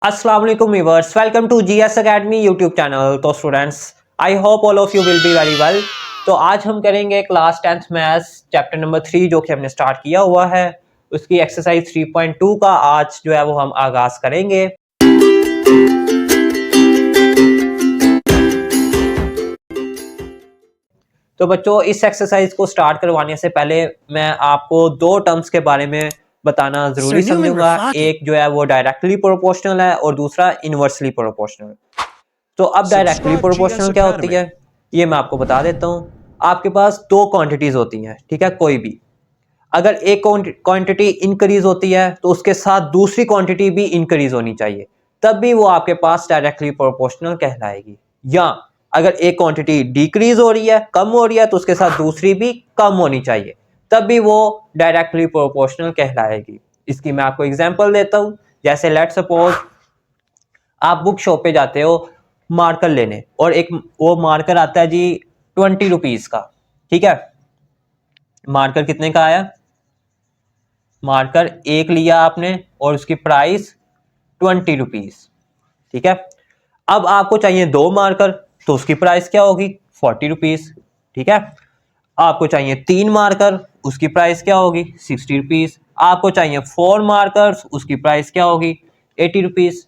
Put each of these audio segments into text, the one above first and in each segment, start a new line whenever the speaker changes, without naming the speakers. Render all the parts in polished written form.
अस्सलाम वालेकुम viewers, welcome to GS academy YouTube channel. तो students, I hope all of you will be very well. तो आज हम करेंगे class 10th maths chapter number 3 जो कि हमने स्टार्ट किया हुआ है, उसकी एक्सरसाइज 3.2 का आज जो है वो हम आगाज करेंगे। तो बच्चों, इस एक्सरसाइज को स्टार्ट करवाने से पहले मैं आपको दो टर्म्स के बारे में बताना जरूरी समझूंगा। एक जो है वो डायरेक्टली प्रोपोर्शनल है और दूसरा इनवर्सली प्रोपोर्शनल। तो अब डायरेक्टली प्रोपोर्शनल क्या होती है ये मैं आपको बता देता हूँ। आपके पास दो क्वांटिटीज होती हैं, ठीक है। कोई भी अगर एक क्वांटिटी इंक्रीज होती है तो उसके साथ दूसरी क्वांटिटी भी इंक्रीज होनी चाहिए, तब भी वो आपके पास डायरेक्टली प्रोपोर्शनल कहलाएगी। या अगर एक क्वांटिटी डिक्रीज हो रही है, कम हो रही है, तो उसके साथ दूसरी भी कम होनी चाहिए, तब भी वो डायरेक्टली प्रोपोर्शनल कहलाएगी। इसकी मैं आपको एग्जांपल देता हूँ। जैसे लेट सपोज आप बुक शॉप पे जाते हो मार्कर लेने, और एक वो मार्कर आता है जी 20 रुपीज का, ठीक है। मार्कर कितने का आया? मार्कर एक लिया आपने और उसकी प्राइस 20 रुपीज, ठीक है। अब आपको चाहिए दो मार्कर, तो उसकी प्राइस क्या होगी? 40 रुपीज, ठीक है। आपको चाहिए तीन मार्कर, उसकी प्राइस क्या होगी? 60 रुपीज। आपको चाहिए 4 मार्कर्स, उसकी प्राइस क्या होगी? 80 रुपीज।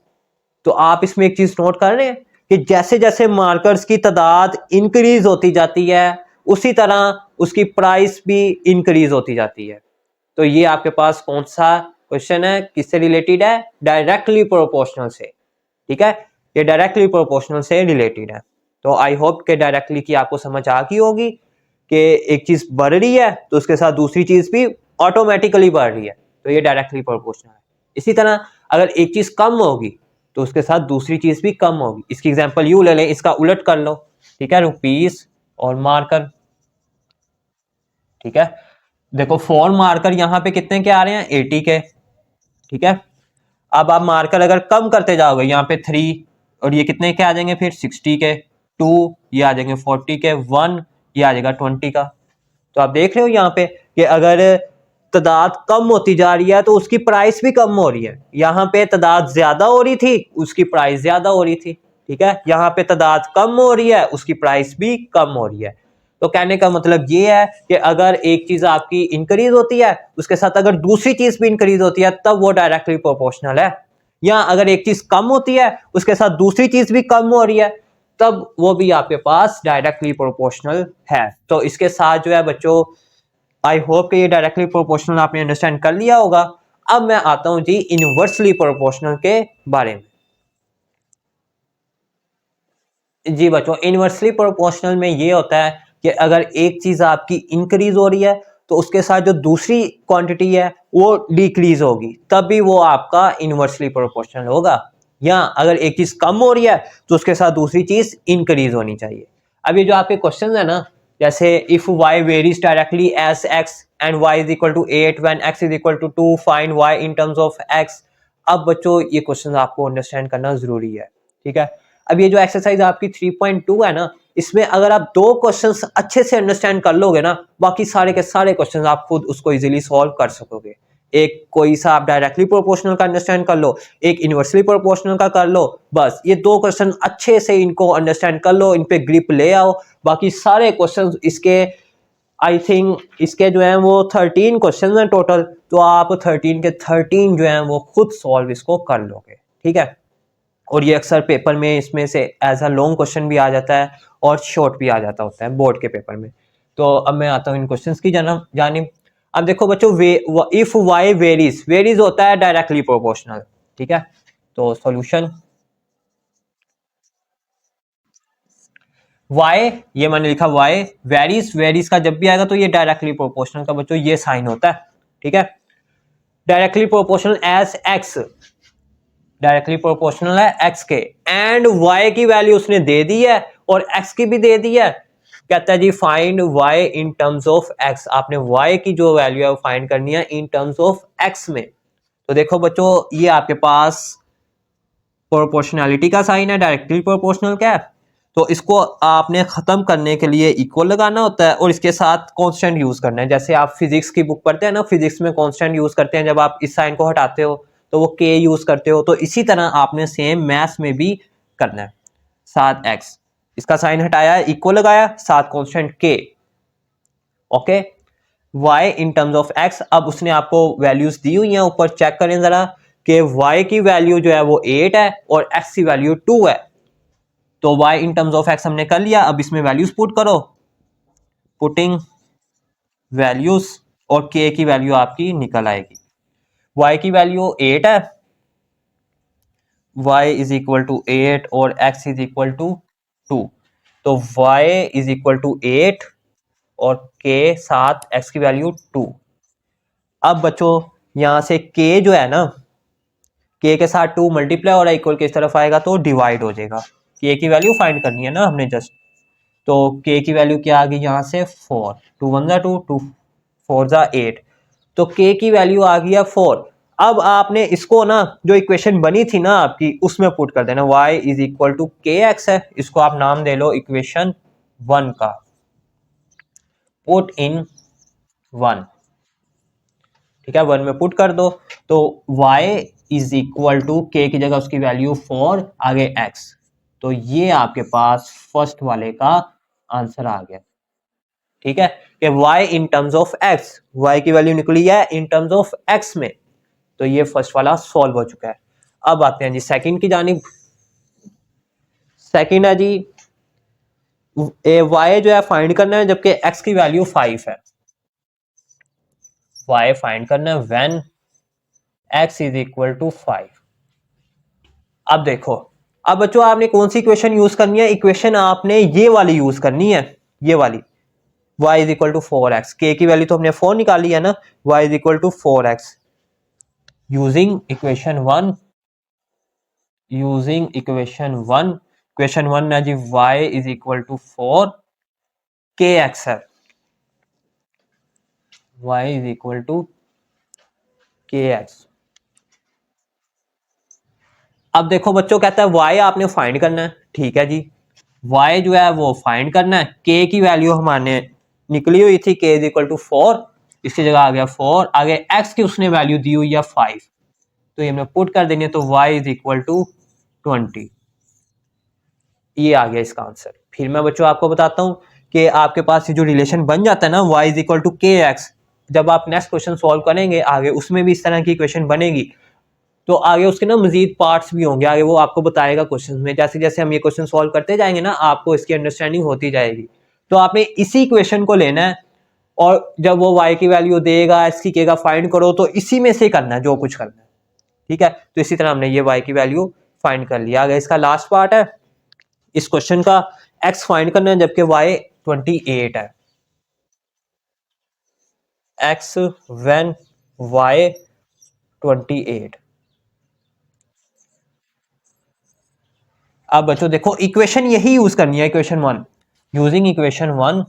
तो आप इसमें एक चीज नोट कर रहे हैं कि जैसे जैसे मार्कर्स की तादाद इंक्रीज होती जाती है, उसी तरह उसकी प्राइस भी इंक्रीज होती जाती है। तो ये आपके पास कौन सा क्वेश्चन है, किससे रिलेटेड है? डायरेक्टली प्रोपोर्शनल से, ठीक है। ये डायरेक्टली प्रोपोर्शनल से रिलेटेड है। तो आई होप कि डायरेक्टली की आपको समझ आ गई होगी कि एक चीज बढ़ रही है तो उसके साथ दूसरी चीज भी ऑटोमेटिकली बढ़ रही है, तो ये डायरेक्टली प्रोपोर्शनल है। इसी तरह अगर एक चीज कम होगी तो उसके साथ दूसरी चीज भी कम होगी। इसकी एग्जांपल यू ले लें, इसका उलट कर लो, ठीक है। रुपीस और मार्कर, ठीक है। देखो 4 मार्कर यहाँ पे कितने के आ रहे हैं? 80 के, ठीक है। अब आप मार्कर अगर कम करते जाओगे, यहाँ पे 3 और ये कितने के आ जाएंगे फिर? 60 के। 2 ये आ जाएंगे 40 के। 1 ये आ जाएगा 20 का। तो आप देख रहे हो यहाँ पे कि अगर तादाद कम होती जा रही है तो उसकी प्राइस भी कम हो रही है। यहाँ पे तादाद ज्यादा हो रही थी, उसकी प्राइस ज्यादा हो रही थी, ठीक है। यहाँ पे तादाद कम हो रही है, उसकी प्राइस भी कम हो रही है। तो कहने का मतलब ये है कि अगर एक चीज आपकी इंक्रीज होती है, उसके साथ अगर दूसरी चीज भी इंक्रीज होती है, तब वो डायरेक्टली प्रोपोर्शनल है। या अगर एक चीज कम होती है, उसके साथ दूसरी चीज भी कम हो रही है, तब वो भी आपके पास डायरेक्टली प्रोपोर्शनल है। तो इसके साथ जो है बच्चों, आई होप कि ये डायरेक्टली प्रोपोर्शनल आपने अंडरस्टैंड कर लिया होगा। अब मैं आता हूं जी इनवर्सली प्रोपोर्शनल के बारे में। जी बच्चों, इनवर्सली प्रोपोर्शनल में ये होता है कि अगर एक चीज आपकी इंक्रीज हो रही है तो उसके साथ जो दूसरी क्वांटिटी है वो डिक्रीज होगी, तब भी वो आपका इनवर्सली प्रोपोर्शनल होगा। या अगर एक चीज कम हो रही है तो उसके साथ दूसरी चीज इंक्रीज होनी चाहिए। अब ये जो आपके क्वेश्चन है ना, जैसे if y varies directly as x and y is equal to 8 when x is equal to 2 find y in terms of x। अब बच्चों ये क्वेश्चन आपको अंडरस्टैंड करना जरूरी है, ठीक है। अब ये जो एक्सरसाइज आपकी 3.2 है ना, इसमें अगर आप दो क्वेश्चंस अच्छे से अंडरस्टैंड कर लोगे ना, बाकी सारे के सारे क्वेश्चंस आप खुद उसको इजीली सॉल्व कर सकोगे। एक कोई सा आप डायरेक्टली प्रोपोर्शनल का अंडरस्टैंड कर लो, एक इनवर्सली प्रोपोर्शनल का कर लो, बस ये दो क्वेश्चन अच्छे से इनको अंडरस्टैंड कर लो, इन पे ग्रिप ले आओ। बाकी सारे क्वेश्चन इसके आई थिंक इसके जो है वो 13 क्वेश्चन हैं टोटल, तो आप 13 के 13 जो है वो खुद सॉल्व इसको कर लोगे, ठीक है। और ये अक्सर पेपर में इसमें से एज अ लॉन्ग क्वेश्चन भी आ जाता है और शॉर्ट भी आ जाता होता है बोर्ड के पेपर में। तो अब मैं आता हूँ इन क्वेश्चंस की जानिब। अब देखो बच्चों, इफ y वेरीज होता है डायरेक्टली प्रोपोर्शनल, ठीक है। तो सॉल्यूशन y, ये मैंने लिखा y वेरीज का जब भी आएगा तो ये डायरेक्टली प्रोपोर्शनल का बच्चों ये साइन होता है, ठीक है। Directly proportional as x, directly proportional है x के, एंड y की वैल्यू उसने दे दी है और x की भी दे दी है। कहता है जी find y in terms of x। आपने y की जो वैल्यू है वो फाइंड करनी है इन टर्म्स ऑफ x में। तो देखो बच्चों, ये आपके पास प्रोपोर्शनैलिटी का साइन है, डायरेक्टली प्रोपोर्शनल क्या है, तो इसको आपने खत्म करने के लिए इक्वल लगाना होता है और इसके साथ कांस्टेंट यूज करना है। जैसे आप फिजिक्स की बुक पढ़ते हैं ना, फिजिक्स में कांस्टेंट यूज करते हैं, जब आप इस साइन को हटाते हो तो वो k यूज करते हो। तो इसी तरह आपने सेम मैथ्स में भी करना है। 7x, इसका साइन हटाया, इक्वल लगाया, साथ constant k, okay. y in terms of x, अब उसने आपको वैल्यूज दी हुई हैं ऊपर, चेक करें जरा कि y की वैल्यू जो है वो 8 है और x की वैल्यू 2 है। तो y in terms of x हमने कर लिया, अब इसमें वैल्यूज पुट करो, पुटिंग वैल्यूज, और k की वैल्यू आपकी निकल आएगी। y की वैल्यू 8 है, y इज इक्वल टू 8 और x इज इक्वल टू 2। तो y इज इक्वल टू 8 और k साथ x की वैल्यू 2। अब बच्चों यहां से k जो है ना, k के साथ 2 मल्टीप्लाई हो रहा है, इक्वल के इस तरफ आएगा तो डिवाइड हो जाएगा। k की वैल्यू फाइंड करनी है ना हमने जस्ट, तो k की वैल्यू क्या आ गई यहाँ से 4, 2 1 जा 2, 2 4 जा 8, तो k की वैल्यू आ गई है 4। अब आपने इसको ना जो इक्वेशन बनी थी ना आपकी उसमें पुट कर देना, y is equal to k x है, इसको आप नाम दे लो इक्वेशन 1 का, पुट इन 1, ठीक है, 1 में पुट कर दो। तो y is equal to k की जगह उसकी वैल्यू 4, आगे x, तो ये आपके पास फर्स्ट वाले का आंसर आ गया, ठीक है, कि y in terms of x, y की वैल्यू निकली है इन टर्म्स ऑफ x में, तो ये फर्स्ट वाला सॉल्व हो चुका है। अब आते हैं जी सेकंड की जानिब। सेकंड है जी y जो है फाइंड करना है जबकि x की वैल्यू 5 है, y फाइंड करना है when x is equal to 5। अब देखो, अब बच्चों आपने कौन सी इक्वेशन यूज करनी है, इक्वेशन आपने ये वाली यूज करनी है, ये वाली, y is equal to 4x, k की वैल्यू तो हमने 4 निकाली है ना, y is equal to 4x, using equation 1, using equation 1, equation 1 है जी y is equal to 4 kx है, y is equal to kx। अब देखो बच्चों कहता है y आपने फाइंड करना है, ठीक है जी, y जो है वो फाइंड करना है, k की वैल्यू हमारे निकली हुई थी k इज इक्वल टू 4, इसकी जगह आ गया 4, आगे x की उसने वैल्यू दी हुई है 5, तो ये हमने पुट कर देंगे, तो y इज इक्वल टू 20, ये आ गया इसका आंसर। फिर मैं बच्चों आपको बताता हूँ कि आपके पास ये जो रिलेशन बन जाता है ना y is equal to k x, जब आप नेक्स्ट क्वेश्चन सॉल्व करेंगे आगे उसमें भी इस तरह की इक्वेशन बनेगी, तो आगे उसके ना मजीद पार्ट्स भी होंगे, आगे वो आपको बताएगा क्वेश्चन में, जैसे जैसे हम ये क्वेश्चन सॉल्व करते जाएंगे ना आपको इसकी अंडरस्टैंडिंग होती जाएगी। तो आपने इसी इक्वेशन को लेना है और जब वो y की वैल्यू देगा x की k का फाइंड करो, तो इसी में से करना है जो कुछ करना है, ठीक है। तो इसी तरह हमने ये y की वैल्यू फाइंड कर लिया। आगे इसका लास्ट पार्ट है इस क्वेश्चन का, x फाइंड करना है जबकि y 28 है, x व्हेन y 28। अब बच्चों देखो इक्वेशन यही यूज करनी है, इक्वेशन 1, यूजिंग इक्वेशन 1,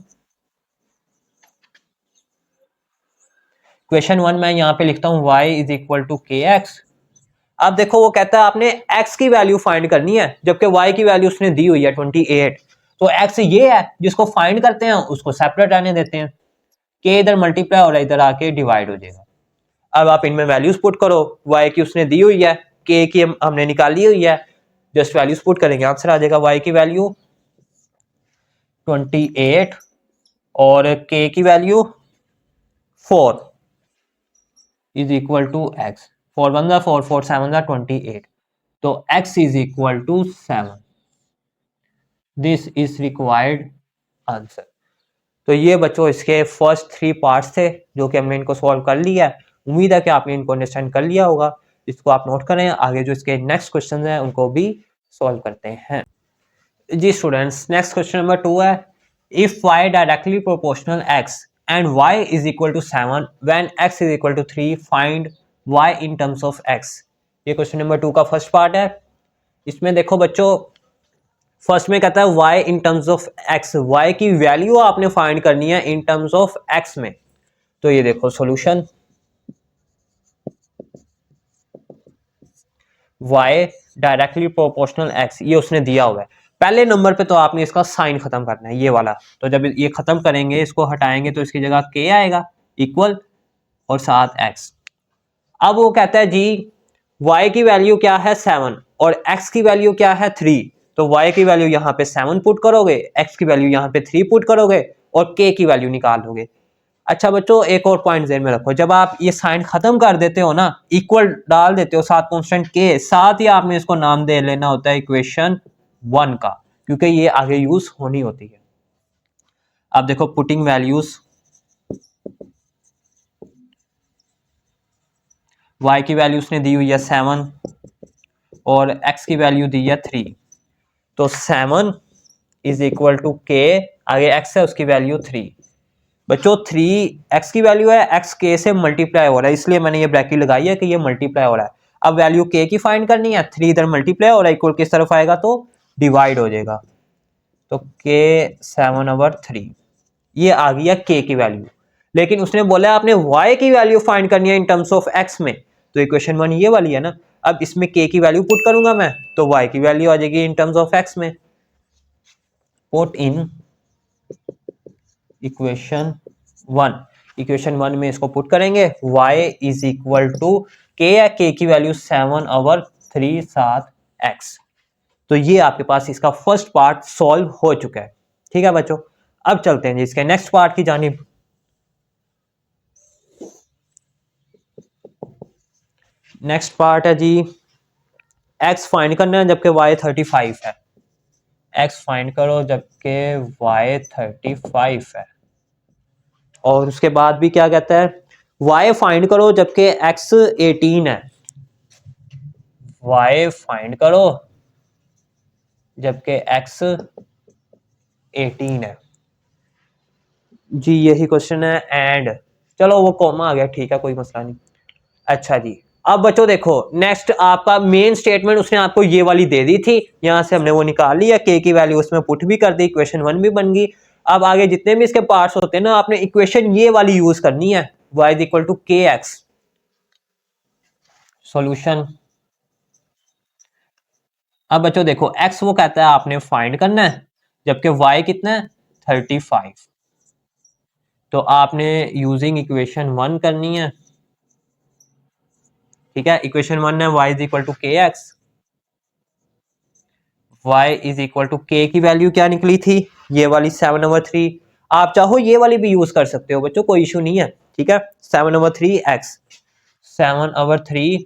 इक्वेशन 1 मैं यहां पे लिखता हूं y is equal to k x. अब देखो वो कहता है आपने x की वैल्यू फाइंड करनी है जबकि y की वैल्यू उसने दी हुई है 28, तो x ये है जिसको फाइंड करते हैं उसको सेपरेट रहने देते हैं, k इधर मल्टीप्लाई और इधर आके डिवाइड हो जाएगा। अब आप इनमें वैल्यूज पुट करो, y की उसने दी हुई है, k की हमने निकाली हुई है, जस्ट वैल्यूज पुट करेंगे आंसर आ जाएगा, y की वैल्यू 28 और k की वैल्यू 4 इज इक्वल टू x, 4 1 जा 4, 4 7 जा 28, तो x is equal to 7, this is required answer. तो ये बच्चों इसके फर्स्ट 3 पार्ट्स थे जो कि हमने इनको सॉल्व कर लिया है, उम्मीद है कि आपने इनको अंडरस्टैंड कर लिया होगा। इसको आप नोट करें, आगे जो इसके नेक्स्ट क्वेश्चन हैं उनको भी सॉल्व करते हैं जी स्टूडेंट्स। नेक्स्ट क्वेश्चन नंबर 2 है, if y directly proportional x and y is equal to 7 when x is equal to 3 find y in terms of x। ये क्वेश्चन नंबर 2 का फर्स्ट पार्ट है। इसमें देखो बच्चों फर्स्ट में कहता है y in terms of x, y की वैल्यू आपने फाइंड करनी है इन टर्म्स ऑफ x में। तो ये देखो solution, y directly proportional x, ये उसने दिया हुआ है। पहले नंबर पे तो आपने इसका साइन खत्म करना है ये वाला, तो जब ये खत्म करेंगे इसको हटाएंगे तो इसकी जगह k आएगा इक्वल और साथ x। अब वो कहता है जी y की वैल्यू क्या है 7 और x की वैल्यू क्या है 3, तो y की वैल्यू यहाँ पे 7 पुट करोगे, x की वैल्यू यहाँ पे 3 पुट करोगे और k की वैल्यू निकालोगे। अच्छा बच्चों एक और पॉइंट ध्यान में रखो, जब आप ये साइन खत्म कर देते हो ना, इक्वल डाल देते हो साथ कांस्टेंट के साथ ही आपने इसको नाम दे लेना होता है इक्वेशन 1 का, क्योंकि ये आगे यूज होनी होती है। अब देखो पुटिंग वैल्यूज, y की वैल्यू उसने दी हुई है 7 और x की वैल्यू दी है 3, तो 7 इज इक्वल टू k, आगे x है उसकी वैल्यू 3। बच्चों 3 x की वैल्यू है, x k से मल्टीप्लाई हो रहा है, इसलिए मैंने ये ब्रैकेट लगाई है कि ये मल्टीप्लाई हो रहा है। अब वैल्यू k की फाइंड करनी है, 3 इधर मल्टीप्लाई हो रहा है, इक्वल किस तरफ आएगा तो डिवाइड हो जाएगा, तो k 7/3 ये आ गई है k की वैल्यू। लेकिन उसने बोला आपने y की वैल्यू फाइंड करनी है इन टर्म्स ऑफ x में, तो इक्वेशन 1 ये वाली है ना। अब इसमें k की वैल्यू पुट करूंगा मैं, तो y की वैल्यू आ जाएगी इन टर्म्स ऑफ x में, पुट इन इक्वेशन 1, इक्वेशन 1 में इसको पुट करेंगे, y is equal to k या k की वैल्यू 7/3 साथ x। तो ये आपके पास इसका फर्स्ट पार्ट सॉल्व हो चुका है। ठीक है बच्चों, अब चलते हैं जी इसके नेक्स्ट पार्ट की जानिब। नेक्स्ट पार्ट है जी x फाइंड करना है जबकि y 35 है। x फाइंड करो जबकि y 35 है, और उसके बाद भी क्या कहता है, y फाइंड करो जबकि x 18 है। y फाइंड करो जबकि x 18 है जी, यही क्वेश्चन है। एंड चलो वो कॉमा आ गया, ठीक है कोई मसला नहीं। अच्छा जी, अब बच्चों देखो नेक्स्ट आपका मेन स्टेटमेंट उसने आपको ये वाली दे दी थी, यहां से हमने वो निकाल लिया, k की वैल्यू उसमें पुट भी कर दी, इक्वेशन 1 भी बन गई। अब आगे जितने भी इसके पार्ट्स होते हैं ना, आपने इक्वेशन ये वाली यूज करनी है, y is equal to kx। Solution, अब बच्चों देखो x वो कहता है आपने फाइंड करना है, जबकि y कितना है 35, तो आपने यूजिंग इक्वेशन 1 करनी है। ठीक है, इक्वेशन 1 है y is equal to kx, y is equal to k की वैल्यू क्या निकली थी, ये वाली 7/3। आप चाहो ये वाली भी यूज कर सकते हो बच्चों, कोई इशू नहीं है। ठीक है, 7/3 x, 7/3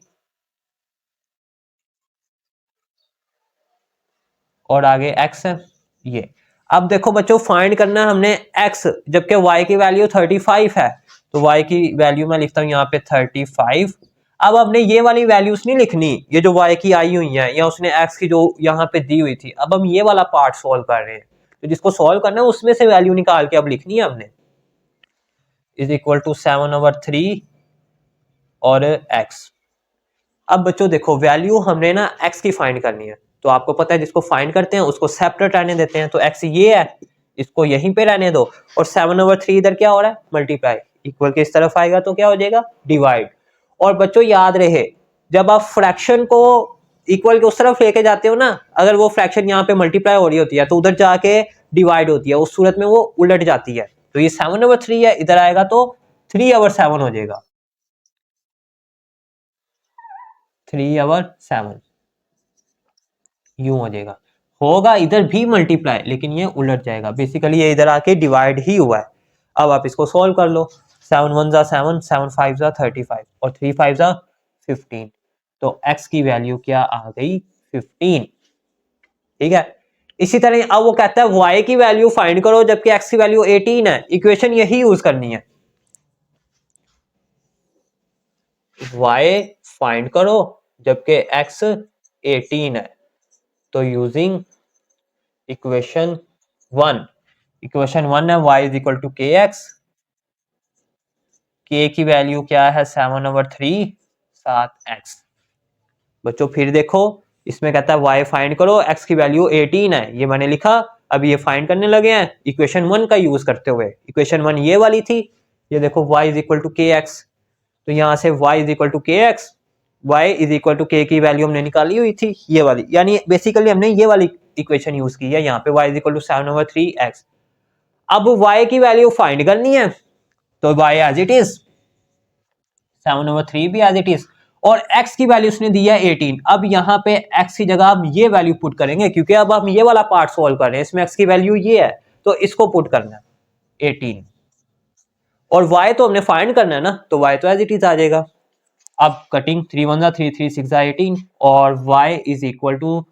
और आगे x है ये। अब देखो बच्चों फाइंड करना है हमने x, जबकि y की वैल्यू 35 है, तो y की वैल्यू मैं लिखता हूं यहाँ पे 35। अब हमने ये वाली वैल्यूज नहीं लिखनी, ये जो y की आई हुई है या उसने x की जो यहाँ पे दी हुई थी, अब हम ये वाला पार्ट सोल्व कर रहे हैं, तो जिसको सोल्व करना है उसमें से वैल्यू निकाल के अब लिखनी है हमने, इज इक्वल टू 7/3 और x। अब बच्चों देखो वैल्यू हमने ना x की फाइंड करनी है, तो आपको पता है जिसको फाइंड करते हैं उसको सेपरेट रहने देते हैं, तो x ये है, इसको यहीं पे रहने दो, और 7/3 इधर क्या हो रहा है मल्टीप्लाई, इक्वल के इस तरफ आएगा तो क्या हो जाएगा डिवाइड। और बच्चों याद रहे जब आप फ्रैक्शन को इक्वल के उस तरफ लेके जाते हो ना, अगर वो फ्रैक्शन यहाँ पे मल्टीप्लाई हो रही होती है तो उधर जाके डिवाइड होती है, उस सूरत में वो उलट जाती है, तो ये 7/3 है, इधर आएगा तो 3/7 हो जाएगा, 3/7 यूं हो जाएगा। होगा इधर भी मल्टीप्लाई लेकिन ये उलट जाएगा, बेसिकली ये इधर आके डिवाइड ही हुआ है। अब आप इसको सॉल्व कर लो, 7 1 7, 7 5 35 और 3 5 15, तो x की वैल्यू क्या आ गई 15। ठीक है, इसी तरह अब वो कहता है y की वैल्यू फाइंड करो जबकि x की वैल्यू 18 है, इक्वेशन यही यूज करनी है, y फाइंड करो जबकि x 18 है, तो यूजिंग इक्वेशन 1, इक्वेशन 1 है y is equal to k x, के की वैल्यू क्या है 7/3 साथ x। बच्चों फिर देखो इसमें कहता है y फाइंड करो, x की वैल्यू 18 है, ये मैंने लिखा, अब ये फाइंड करने लगे हैं इक्वेशन 1 का यूज करते हुए। इक्वेशन 1 ये वाली थी, ये देखो y is equal to k x, तो यहां से y is equal to k x, y is equal to k की वैल्यू हमने निकाली हुई थी ये वाली, यानी बेसिकली हमने ये वाली इक्वेशन यूज की है यहाँ पे, y is equal to 7/3 x। अब y की वैल्यू फाइंड करनी है, तो y एज इट इज 7/3 भी एज इट इज, और x की वैल्यू उसने दी है 18। अब यहाँ पे x की जगह हम ये वैल्यू पुट करेंगे, क्योंकि अब हम ये वाला पार्ट सॉल्व कर रहे हैं, इसमें x की वैल्यू ये है, तो इसको पुट करना है 18, और y तो हमने फाइंड करना है ना, तो y तो एज इट इज आ जाएगा। अब कटिंग 3 1 जा 3 3 6 जा 18 और y is equal to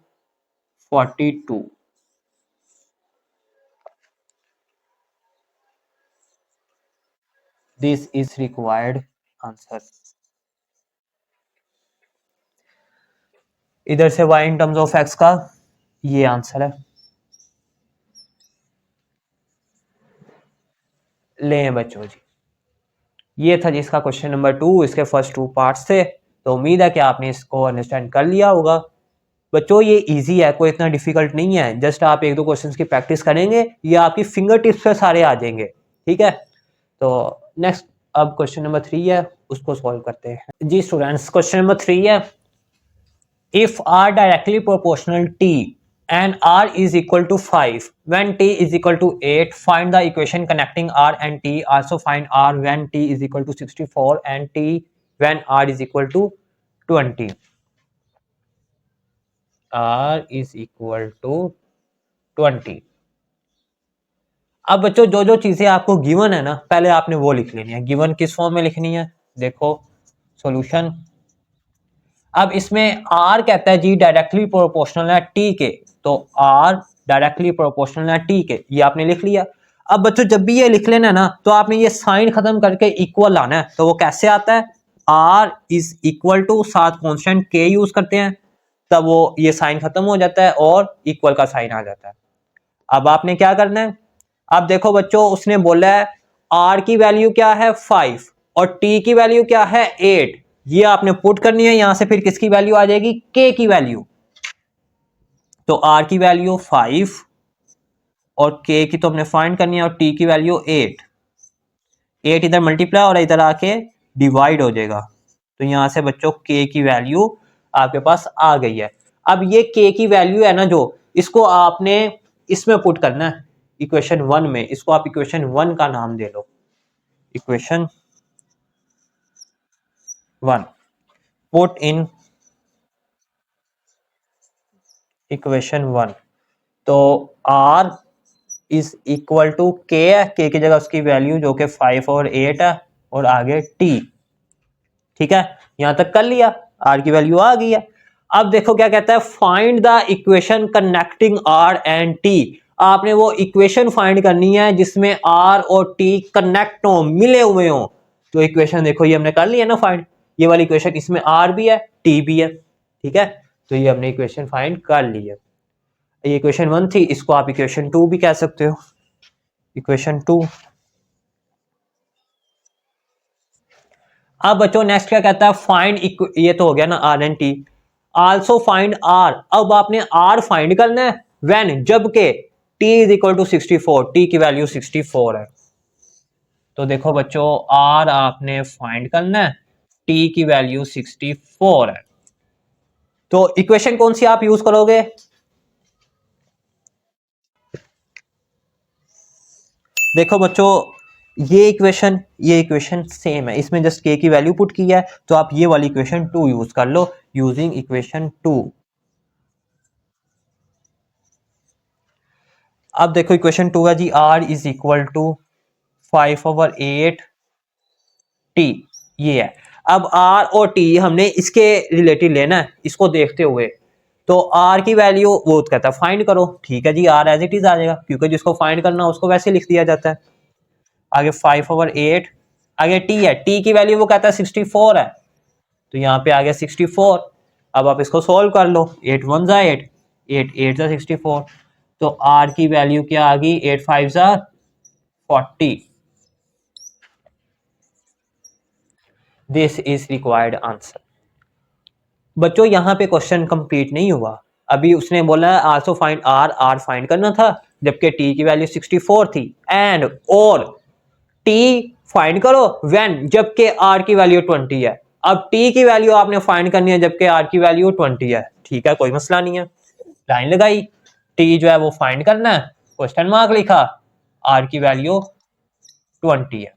42। This is required answer. इधर से y in terms of x का ये आंसर है। ले बच्चों जी, ये था जिसका क्वेश्चन नंबर 2, इसके फर्स्ट 2 पार्ट्स थे। तो उम्मीद है कि आपने इसको अंडरस्टैंड कर लिया होगा। बच्चों ये इजी है, कोई इतना डिफिकल्ट नहीं है, जस्ट आप 1-2 क्वेश्चंस की प्रैक्टिस करेंगे, ये आपकी फिंगर टिप्स पे सारे आ जाएंगे। ठीक है, तो नेक्स्ट अब क्वेश्चन नंबर 3 है, उसको सॉल्व करते हैं जी स्टूडेंट्स। क्वेश्चन नंबर 3 है, if r directly proportional t and r is equal to 5 when t is equal to 8, find the equation connecting r and t. Also find r when t is equal to 64 and t when r is equal to 20. r is equal to 20। अब बच्चों जो जो चीजें आपको given है ना, पहले आपने वो लिख लेनी है। गिवन किस फॉर्म में लिखनी है, देखो सॉल्यूशन। अब इसमें r कहता है जी डायरेक्टली प्रोपोर्शनल है t के, तो r डायरेक्टली प्रोपोर्शनल है t के, ये आपने लिख लिया। अब बच्चों जब भी ये लिख लेना ना, तो आपने ये साइन खत्म करके इक्वल लाना है। तो वो कैसे आता है, r इज इक्वल टू, साथ कॉन्स्टेंट k यूज करते हैं, तब वो ये साइन खत्म हो जाता है और इक्वल का साइन आ जाता है। अब आपने क्या करना है, अब देखो बच्चों उसने बोला है r की वैल्यू क्या है 5 और t की वैल्यू क्या है 8, ये आपने पुट करनी है। यहां से फिर किसकी वैल्यू आ जाएगी, k की वैल्यू। तो r की वैल्यू 5 और k की तो हमने फाइंड करनी है, और t की वैल्यू 8। 8 इधर मल्टीप्लाई और इधर आके डिवाइड हो जाएगा, तो यहां से बच्चों k की वैल्यू आपके पास आ गई है। अब ये k की वैल्यू है ना, जो इसको आपने इसमें पुट करना है इक्वेशन 1 में। इसको आप इक्वेशन 1 का नाम दे लो, इक्वेशन 1। पुट इन इक्वेशन 1, तो r is equal to k है, k की जगह उसकी वैल्यू जो कि 5 और 8 है, और आगे t। ठीक है, यहां तक कर लिया, r की वैल्यू आ गई है। अब देखो क्या कहता है, find the equation connecting r and t। आपने वो इक्वेशन फाइंड करनी है जिसमें r और t कनेक्ट हो, मिले हुए हो। तो इक्वेशन देखो ये हमने कर लिया ना फाइंड, ये वाली इक्वेशन, इसमें r भी है t भी है। ठीक है, तो ये हमने इक्वेशन फाइंड कर ली है। ये इक्वेशन 1 थी, इसको आप इक्वेशन 2 भी कह सकते हो, इक्वेशन 2। अब बच्चों नेक्स्ट क्या कहता है, फाइंड, ये तो हो गया ना r and t. Also find r, अब आपने आर फाइंड करना है व्हेन, जबकि t is equal to 64, t की वैल्यू 64 है। तो देखो बच्चों आर आपने फाइंड करना है, टी की वैल्यू 64 है। तो इक्वेशन कौन सी आप यूज करोगे, देखो बच्चों ये इक्वेशन सेम है, इसमें जस्ट k की वैल्यू पुट की है, तो आप ये वाली इक्वेशन 2 यूज कर लो, यूजिंग इक्वेशन 2। अब देखो इक्वेशन 2 है जी, r is equal to 5/8 t, ये है। अब r और t हमने इसके रिलेटिव लेना है, इसको देखते हुए। तो r की वैल्यू वो कहता है फाइंड करो, ठीक है जी, r एज इट इज आ जाएगा, क्योंकि जिसको फाइंड करना उसको वैसे लिख दिया जाता है। आगे 5/8, आगे t है, t की वैल्यू वो कहता है 64 है, तो यहाँ पे आ गया 64। अब आप इसको सोल्व कर लो, 8 1 जा 8, 8 8 जा 64, तो r की वैल्यू क्या आ गई, 8 5 जा 40। This is required answer. बच्चों यहाँ पे क्वेश्चन कंप्लीट नहीं हुआ, अभी उसने बोला also find r, r find करना था, जबकि t की वैल्यू 64 थी, एंड और t फाइंड करो व्हेन, जबकि r की वैल्यू 20 है। अब t की वैल्यू आपने फाइंड करनी है जबकि r की वैल्यू 20 है। ठीक है, कोई मसला नहीं है, लाइन लगाई, t जो है वो फाइंड करना है, क्वेश्चन मार्क लिखा, r की वैल्यू 20 है।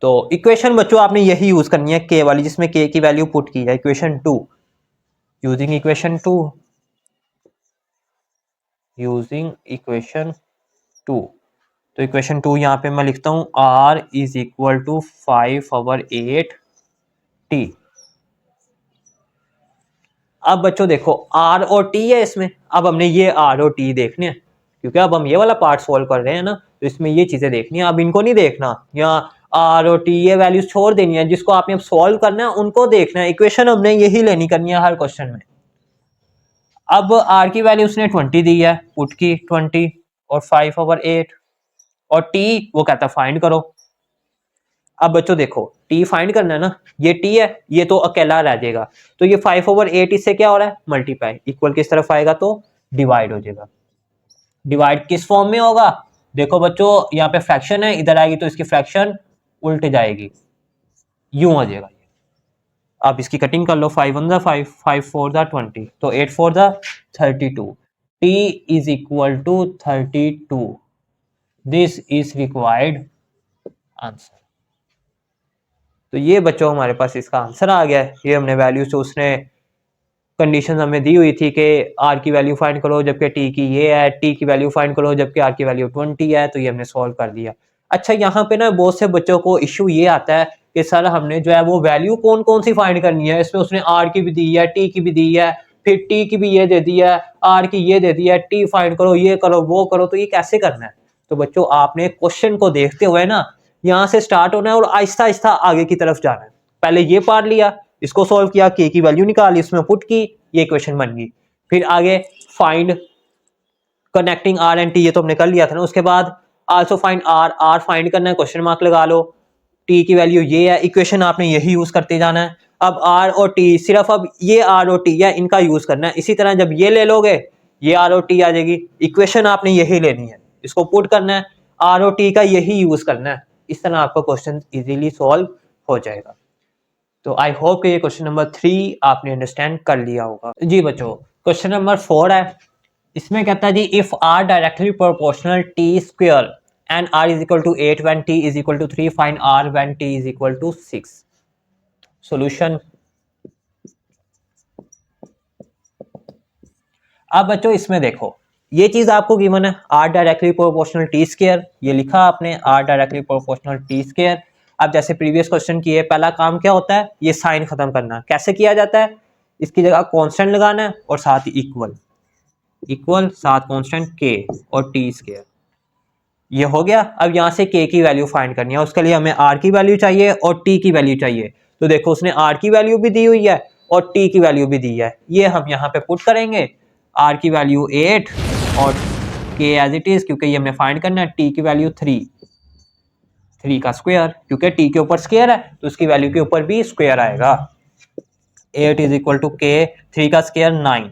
तो इक्वेशन बच्चों आपने यही यूज करनी है के वाली, जिसमें के की वैल्यू पुट की है, equation 2 using equation 2 using equation 2। तो इक्वेशन 2 यहाँ पे मैं लिखता हूँ r is equal to 5/8t। अब बच्चों देखो r और t है इसमें, अब हमने ये r और t देखने हैं क्योंकि अब हम ये वाला पार्ट सॉल्व कर रहे हैं ना, तो इसमें ये चीजें देखनी है, अब इनको नहीं देखना, यहाँ r और t ये वैल्यूज छोड़ देनी है, जिसको आपने अब सॉल्व करना है उनको देखना है, इक्वेशन हमने यही लेनी करनी है हर क्वेश्चन में। अब r की वैल्यू उसने 20 दी है, पुट की 20 और 5/8, और t वो कहता है फाइंड करो। अब बच्चों देखो t फाइंड करना है ना, ये t है, ये तो अकेला रह जाएगा, तो ये 5/8 इससे क्या हो रहा है मल्टीप्लाई, इक्वल किस तरफ आएगा तो डिवाइड हो जाएगा। डिवाइड किस फॉर्म में होगा, देखो बच्चों यहाँ पे फ्रैक्शन है, इधर आएगी तो इसकी फ्रैक्शन उल्ट जाएगी, यूं हो जाएगा। आप इसकी कटिंग कर लो, 5 1 5, 5 4 20, तो 8 4 32, t is equal to 32, this is required answer. तो ये बच्चों हमारे पास इसका आंसर आ गया है। ये हमने वैल्यू से उसने कंडीशन हमें दी हुई थी कि r की वैल्यू फाइंड करो जबकि t की ये है, t की वैल्यू फाइंड करो जबकि r की वैल्यू 20 है, तो ये हमने सॉल्व कर दिया। अच्छा यहाँ पे ना बहुत से बच्चों को इश्यू ये आता है कि सर हमने जो है वो वैल्यू कौन कौन सी फाइंड करनी है, इसमें उसने r की भी दी है, t की भी दी है, फिर t की भी ये दे दी है, r की ये दे दी है, t फाइंड करो, ये करो वो करो, तो ये कैसे करना है। तो बच्चों आपने क्वेश्चन को देखते हुए ना यहाँ से स्टार्ट होना है और आहिस्ता आहिस्ता आगे की तरफ जाना है। पहले ये पार्ट लिया, इसको सॉल्व किया, के की वैल्यू निकाली, इसमें पुट की, ये इक्वेशन बन गई। फिर आगे find connecting r and t, ये तो हमने कर लिया था ना। उसके बाद also find r, r find करना है, क्वेश्चन मार्क लगा लो, टी की वैल्यू ये है, इक्वेशन आपने यही यूज करते जाना है। अब आर और टी, सिर्फ अब ये आर और टी है इनका यूज करना है। इसी तरह जब ये ले लोगे ये आर और टी आ जाएगी, इक्वेशन आपने यही लेनी है, इसको पुट करना है, आर और टी का यही यूज करना है, इस तरह आपका क्वेश्चन इजीली सॉल्व हो जाएगा। तो आई होप कि ये क्वेश्चन नंबर 3 आपने अंडरस्टैंड कर लिया होगा। जी बच्चों क्वेश्चन नंबर 4 है, इसमें कहता है जी if R directly proportional T square and R is equal to 8 when T is equal to 3, find R when T is equal to 6। Solution. अब बच्चों इसमें देखो ये चीज आपको गिवन है, R directly proportional T square, ये लिखा आपने R directly proportional T square. अब जैसे प्रीवियस क्वेश्चन किए, पहला काम क्या होता है, ये साइन खत्म करना। कैसे किया जाता है, इसकी जगह कांस्टेंट लगाना है और साथ ही इक्वल, इक्वल साथ कांस्टेंट के और टी स्क्वायर, ये हो गया। अब यहाँ से के की वैल्यू फाइंड करनी है, उसके लिए हमें आर की वैल्यू चाहिए और टी की वैल्यू चाहिए। तो देखो उसने आर की वैल्यू भी दी हुई है और टी की वैल्यू भी दी है, ये हम यहाँ पे पुट करेंगे, आर की वैल्यू 8 और के एज इट इज, क्योंकि ये हमने फाइंड करना है, टी की वैल्यू 3 का स्क्वायर, क्योंकि टी के ऊपर स्क्वायर है तो उसकी वैल्यू के ऊपर भी स्क्वायर आएगा। 8 इज इक्वल टू के, 3 का स्क्वायर 9।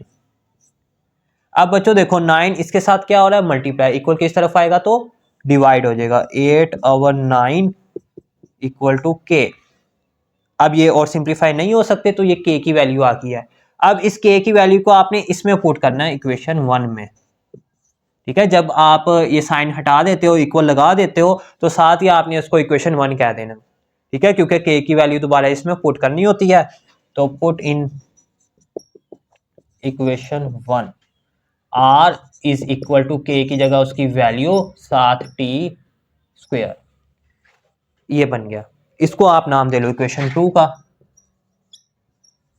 अब बच्चों देखो 9 इसके साथ क्या हो रहा है मल्टीप्लाई, इक्वल किस तरफ आएगा तो डिवाइड हो जाएगा, 8/9 इक्वल टू के। अब ये और सिंप्लीफाई नहीं हो सकते तो ये के की वैल्यू आ गई है। अब इस के की वैल्यू को आपने इसमें पुट करना है इक्वेशन 1 में, ठीक है। जब आप ये साइन हटा देते हो, इक्वल लगा देते हो, तो साथ ही आपने उसको इक्वेशन 1 कह देना, ठीक है, क्योंकि के की वैल्यू दोबारा इसमें पुट करनी होती है। तो put in equation 1, r is equal to k की जगह उसकी वैल्यू 7t स्क्वायर, ये बन गया। इसको आप नाम दे लो इक्वेशन 2 का,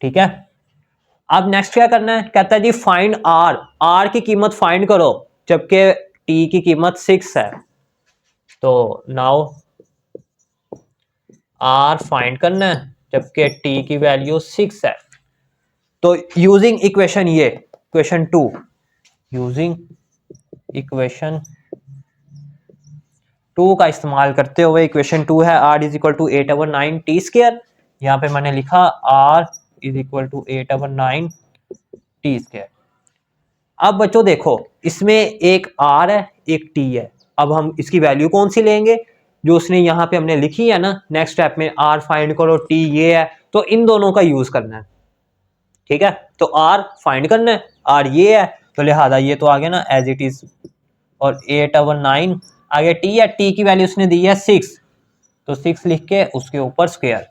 ठीक है। अब नेक्स्ट क्या करना है, कहता है जी फाइंड आर, आर की कीमत फाइंड करो जबकि टी की कीमत 6 है। तो नाउ आर फाइंड करना है जबकि टी की वैल्यू 6 है। तो यूजिंग इक्वेशन ये इक्वेशन 2, यूजिंग इक्वेशन 2 का इस्तेमाल करते हुए, इक्वेशन 2 है r is equal to 8/9 t square, यहाँ पे मैंने लिखा r is equal to 8/9 t square. अब बच्चों देखो इसमें एक आर है एक टी है, अब हम इसकी वैल्यू कौन सी लेंगे, जो उसने यहाँ पे हमने लिखी है ना, नेक्स्ट स्टेप में आर फाइंड करो टी ये है, तो इन दोनों का यूज करना है, ठीक है। तो आर फाइंड करना है, आर ये है, तो लिहाजा ये तो आ गया ना एज इट इज, और 8/9 आगे टी है, टी की वैल्यू उसने दी है 6, तो 6 लिख के उसके ऊपर स्क्वायर,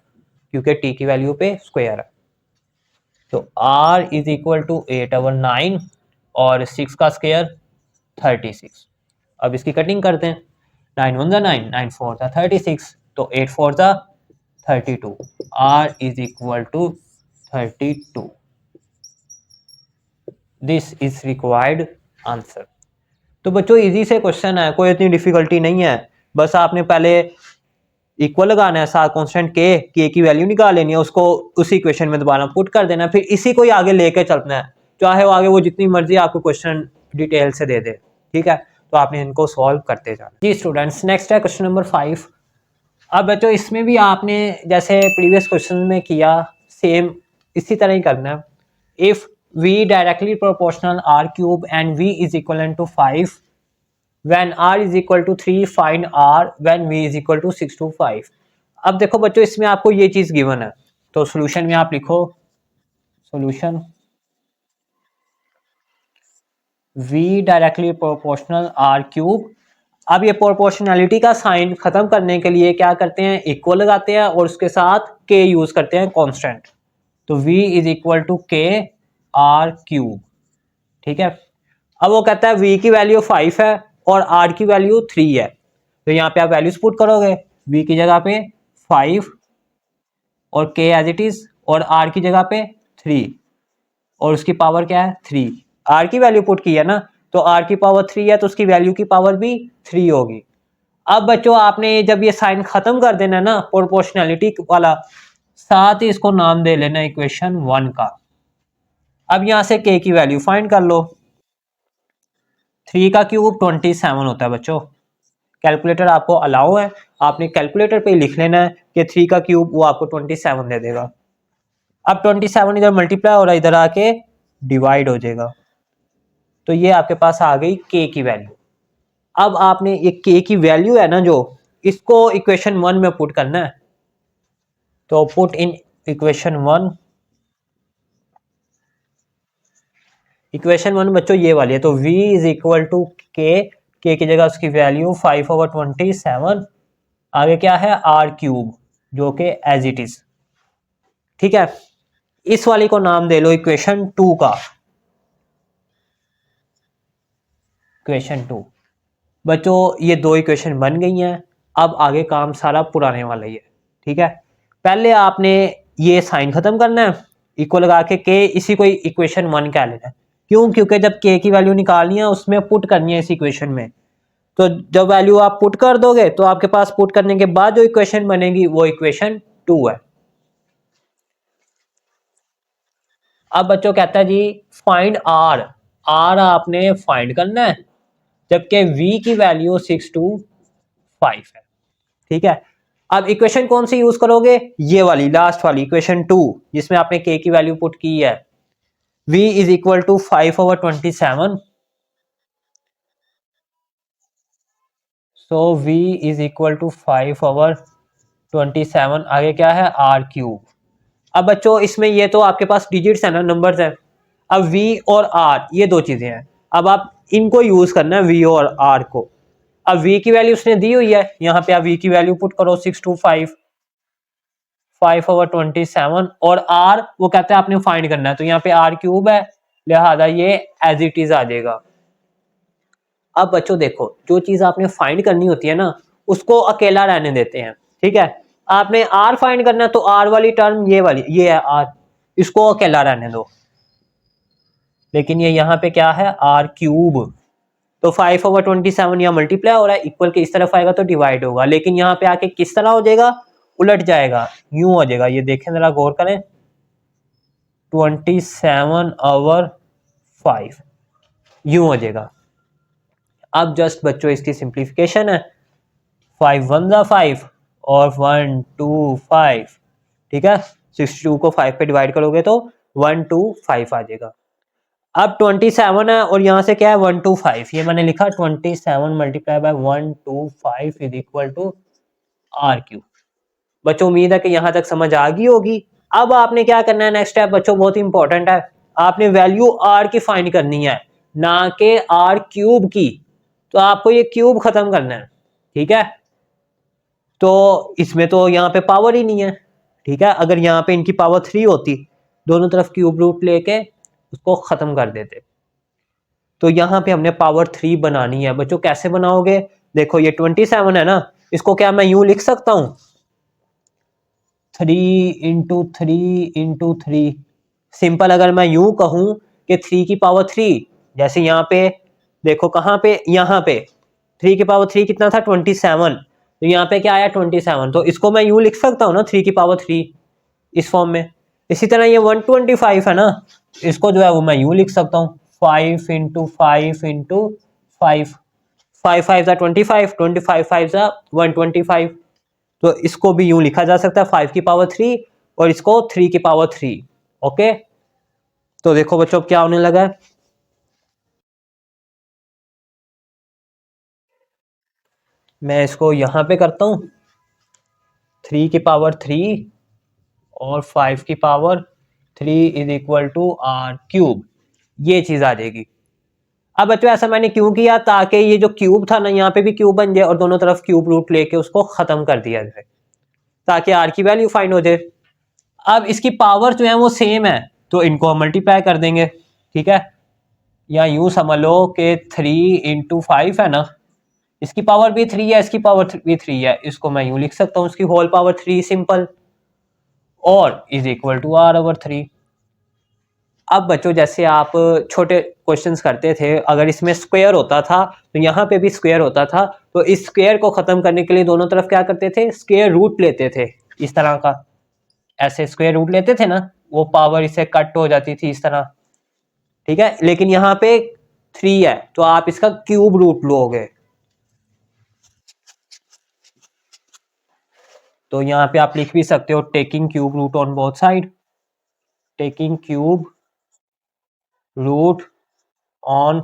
क्योंकि टी की वैल्यू पे स्क्वायर है। तो r इज इक्वल टू 8/9 और 6 का स्क्वायर 36। अब इसकी कटिंग करते हैं। 9 1 9, 9 4 36, तो 8 4 32। r is equal to 32। This is required answer. तो बच्चों इजी से क्वेश्चन है, कोई इतनी डिफिकल्टी नहीं है। बस आपने पहले इक्वल लगाना है, साथ कांस्टेंट के की वैल्यू निकाल लेनी है, उसको उसी इक्वेशन में दोबारा पुट कर देना है, फिर इसी को ही आगे लेके चलना है, चाहे वो आगे वो जितनी मर्जी आपको क्वेश्चन डिटेल से दे दे। ठीक है, तो आपने इनको सॉल्व करते जाना। जी स्टूडेंट्स, नेक्स्ट है क्वेश्चन नंबर 5। अब बच्चों इसमें भी आपने जैसे प्रीवियस क्वेश्चन में किया सेम इसी तरह ही करना है। If v directly proportional r cube and v is equivalent to 5, when r is equal to 3 find r when v is equal to 6 to 5। अब देखो बच्चों इसमें आपको ये चीज गिवन है, तो सॉल्यूशन में आप लिखो solution v directly proportional r cube. अब ये प्रोपोर्शनैलिटी का साइन खत्म करने के लिए क्या करते हैं, इक्वल लगाते हैं और उसके साथ k यूज करते हैं कांस्टेंट। तो v is equal to k r cube. ठीक है, अब वो कहता है v की वैल्यू 5 है और r की वैल्यू 3 है, तो यहाँ पे आप वैल्यूज पुट करोगे, v की जगह पे 5 और k एज इट इज, और r की जगह पे 3 और उसकी पावर क्या है 3। r की वैल्यू पुट की है ना, तो r की पावर 3 है तो उसकी वैल्यू की पावर भी 3 होगी। अब बच्चों आपने जब ये साइन खत्म कर देना ना प्रोपोर्शनैलिटी वाला, साथ ही इसको नाम दे लेना इक्वेशन 1 का। अब यहां से k की वैल्यू फाइंड कर लो। 3 का क्यूब 27 होता है बच्चों। कैलकुलेटर आपको अलाउ है, आपने कैलकुलेटर पे लिख लेना है कि 3 का क्यूब वो आपको 27 दे देगा। अब 27 इधर मल्टीप्लाई हो रहा है, इधर आके डिवाइड हो जाएगा, तो ये आपके पास आ गई k की वैल्यू। अब आपने ये k की वैल्यू है ना जो, इसको इक्वेशन 1 में पुट करना है, तो पुट इन इक्वेशन 1। इक्वेशन 1 बच्चों ये वाली है, तो v is equal to k की जगह उसकी वैल्यू 5/27, आगे क्या है r क्यूब जो कि एज इट इज। ठीक है, इस वाली को नाम दे लो इक्वेशन 2 का, इक्वेशन 2। बच्चों ये दो इक्वेशन बन गई हैं, अब आगे काम सारा पुराने वाला ही है। ठीक है, पहले आपने ये साइन खत्म करना है, इक्वल लगा के k इसी को इक्वेशन 1 कह लेना है। क्यों, क्योंकि जब k की वैल्यू निकालनी है उसमें पुट करनी है इस इक्वेशन में, तो जब वैल्यू आप पुट कर दोगे तो आपके पास पुट करने के बाद जो इक्वेशन बनेगी वो इक्वेशन 2 है। अब बच्चों कहता है जी फाइंड r, r आपने फाइंड करना है, जबकि v की वैल्यू 6 to 5 है। ठीक है, अब इक्वेशन कौन सी यूज करोगे, ये वाली लास्ट वाली इक्वेशन 2 जिसमें आपने k की वैल्यू पुट की है। v is equal to 5/27, so v is equal to 5/27, आगे क्या है r क्यूब। अब बच्चों इसमें ये तो आपके पास डिजिट्स है ना, नंबर्स है। अब v और r ये दो चीजें हैं, अब आप इनको यूज करना है v और r को। अब v की वैल्यू उसने दी हुई है, यहाँ पे आप v की वैल्यू पुट करो 6 to 5, 5/27, और r वो कहते हैं आपने फाइंड करना है, तो यहाँ पे r क्यूब है, लिहाजा ये एज इट इज आ जाएगा। अब बच्चों देखो जो चीज आपने फाइंड करनी होती है ना उसको अकेला रहने देते हैं। ठीक है, आपने r फाइंड करना है तो r वाली टर्म ये वाली ये है r, इसको अकेला रहने दो। लेकिन ये यहाँ पे क्या है r क्यूब, तो 5/27 यहाँ मल्टीप्लाई हो रहा है, इक्वल के इस तरफ आएगा तो डिवाइड होगा, लेकिन यहाँ पे आके किस तरह हो जाएगा, उलट जाएगा, यूं हो जाएगा। ये देखें जरा गौर करें, 27/5 यूं हो जाएगा। अब जस्ट बच्चों इसकी सिंप्लीफिकेशन है, 5 1 5 और 1 2 5। ठीक है, 62 को 5 पे डिवाइड करोगे तो 1 2 5 आ जाएगा। अब 27 है और यहाँ से क्या है 1 2 5, ये मैंने लिखा 27 multiply by 1 2 5 is equal to r cube. बच्चों उम्मीद है कि यहाँ तक समझ आ गई होगी। अब आपने क्या करना है, नेक्स्ट स्टेप बच्चों बहुत इंपॉर्टेंट है, आपने वैल्यू r की फाइंड करनी है, ना कि r क्यूब की। तो आपको ये क्यूब खत्म करना है। ठीक है, तो इसमें तो यहाँ पे पावर ही नहीं है, ठीक है। अगर यहाँ पे इनकी पावर 3 होती, दोनों तरफ क्यूब रूट लेके उसको ख़त्म कर देते। तो यहाँ पे हमने पावर 3 बनानी है बच्चों। कैसे बनाओगे? देखो ये 27 है ना, इसको क्या मैं यूं लिख सकता हूँ 3 इंटू 3 सिंपल। अगर मैं यूं कहूँ कि 3 की पावर 3, जैसे यहाँ पे देखो, कहाँ पे, यहाँ पे 3 की पावर 3 कितना था 27, तो यहाँ पे क्या आया 27। तो इसको मैं यूं लिख सकता हूँ ना 3 की पावर 3 इस फॉर्म में। इसी तरह ये 125 है ना, इसको जो है वो मैं यूं लिख सकता हूँ 5 इंटू 5 इंटू 5, 5 5 ज़ा 25, 25 5 ज़ा 125। तो इसको भी यूं लिखा जा सकता है 5 की पावर 3 और इसको 3 की पावर 3। ओके, तो देखो बच्चों क्या होने लगा है। मैं इसको यहां पे करता हूं 3 की पावर 3 और 5 की power 3 is equal to r cube, ये चीज आ जाएगी। अब बच्चों ऐसा मैंने क्यों किया, ताकि ये जो क्यूब था ना यहाँ पे भी क्यूब बन जाए और दोनों तरफ क्यूब रूट लेके उसको खत्म कर दिया जाए, ताकि आर की वैल्यू फाइंड हो जाए। अब इसकी पावर जो है वो सेम है, तो इनको हम मल्टीप्लाई कर देंगे, ठीक है। या यूं समझ लो कि 3 इंटू 5 है ना, इसकी पावर भी 3 है, इसकी पावर भी 3 है, इसको मैं यूं लिख सकता हूँ इसकी होल पावर 3 सिंपल, और is equal to r over 3। अब बच्चों जैसे आप छोटे क्वेश्चंस करते थे, अगर इसमें स्क्वायर होता था तो यहाँ पे भी स्क्वायर होता था, तो इस स्क्वायर को खत्म करने के लिए दोनों तरफ क्या करते थे, स्क्वायर रूट लेते थे इस तरह का, ऐसे स्क्वायर रूट लेते थे ना, वो पावर इससे कट हो जाती थी इस तरह, ठीक है। लेकिन यहाँ पे 3 है तो आप इसका क्यूब रूट लोगे, तो यहाँ पे आप लिख भी सकते हो taking cube root on both side, taking cube root on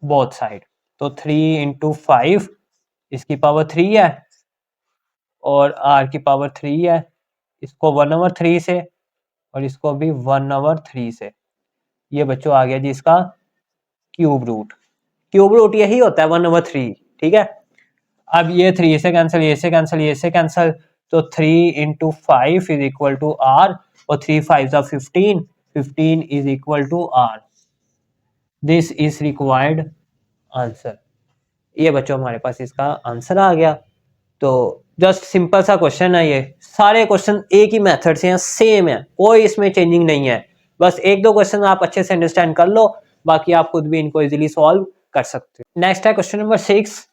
both side. तो 3 इंटू 5 इसकी पावर 3 है और आर की पावर 3 है, इसको 1/3 से और इसको भी 1/3 से। ये बच्चों आ गया जी इसका क्यूब रूट। क्यूब रूट यही होता है 1/3, ठीक है। अब ये 3 से कैंसिल, ये से कैंसिल, ये से कैंसिल, तो 3 into 5 is equal to r, और 3 5 ज़ा 15, 15 is equal to r. This is required answer. ये बच्चों हमारे पास इसका आंसर आ गया। तो जस्ट सिंपल सा क्वेश्चन है, ये सारे क्वेश्चन एक ही मेथड से हैं, सेम है, कोई इसमें चेंजिंग नहीं है। बस एक दो क्वेश्चन आप अच्छे से अंडरस्टैंड कर लो, बाकी आप खुद भी इनको इजीली सॉल्व कर सकते हो। नेक्स्ट है क्वेश्चन नंबर 6।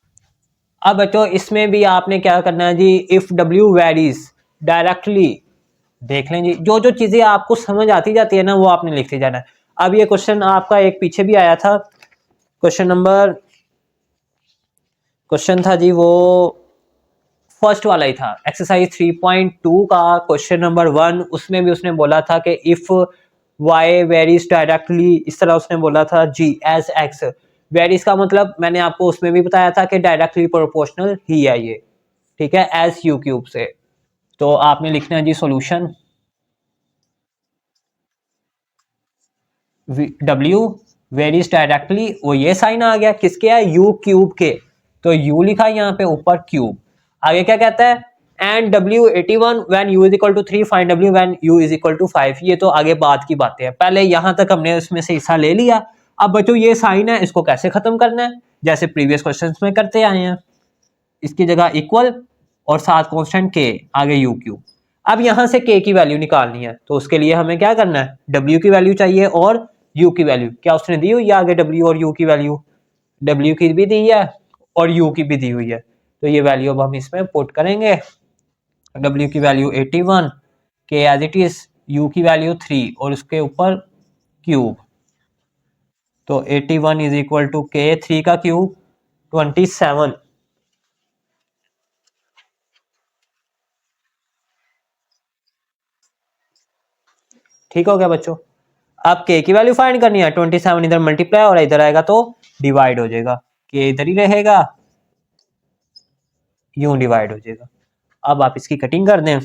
अब बच्चों इसमें भी आपने क्या करना है जी, इफ डब्ल्यू वेरीज डायरेक्टली, देख लें जी, जो जो चीजें आपको समझ आती जाती है ना वो आपने लिखते जाना है। अब ये क्वेश्चन आपका एक पीछे भी आया था, क्वेश्चन था जी वो फर्स्ट वाला ही था, एक्सरसाइज 3.2 का क्वेश्चन नंबर 1। उसमें भी उसने बोला था कि इफ वाई वेरीज डायरेक्टली, इस तरह उसने बोला था जी एज एक्स। वेरीज का मतलब मैंने आपको उसमें भी बताया था कि डायरेक्टली प्रोपोर्शनल ही है ये, ठीक है, एज यू क्यूब से। तो आपने लिखना है जी सॉल्यूशन, डब्ल्यू वेरीज डायरेक्टली, वो ये साइन आ गया किसके है, यू क्यूब के, तो यू लिखा यहाँ पे ऊपर क्यूब। आगे क्या कहता है, and W81 when u is equal to 3 find W when u is equal to 5। ये तो आगे बाद की बातें हैं, पहले यहां तक हमने उसमें से हिस्सा ले लिया। अब बच्चों ये साइन है, इसको कैसे खत्म करना है, जैसे प्रीवियस क्वेश्चंस में करते आए हैं, इसकी जगह इक्वल और साथ कांस्टेंट के, आगे यू क्यूब। अब यहां से के की वैल्यू निकालनी है, तो उसके लिए हमें क्या करना है, डब्ल्यू की वैल्यू चाहिए और यू की वैल्यू, क्या उसने दी हुई है आगे डब्ल्यू और यू की वैल्यू, डब्ल्यू की भी दी है और यू की भी दी हुई है। तो ये वैल्यू अब हम इसमें पुट करेंगे, डब्ल्यू की वैल्यू 81, के एज इट इज, यू की वैल्यू 3 और उसके ऊपर क्यूब। तो 81 इज इक्वल टू के 3 का क्यूब 27। ठीक हो गया बच्चों। अब के की वैल्यू फाइंड करनी है, 27 इधर मल्टीप्लाई और इधर आएगा तो डिवाइड हो जाएगा, के इधर ही रहेगा, यूं डिवाइड हो जाएगा। अब आप इसकी कटिंग कर दें,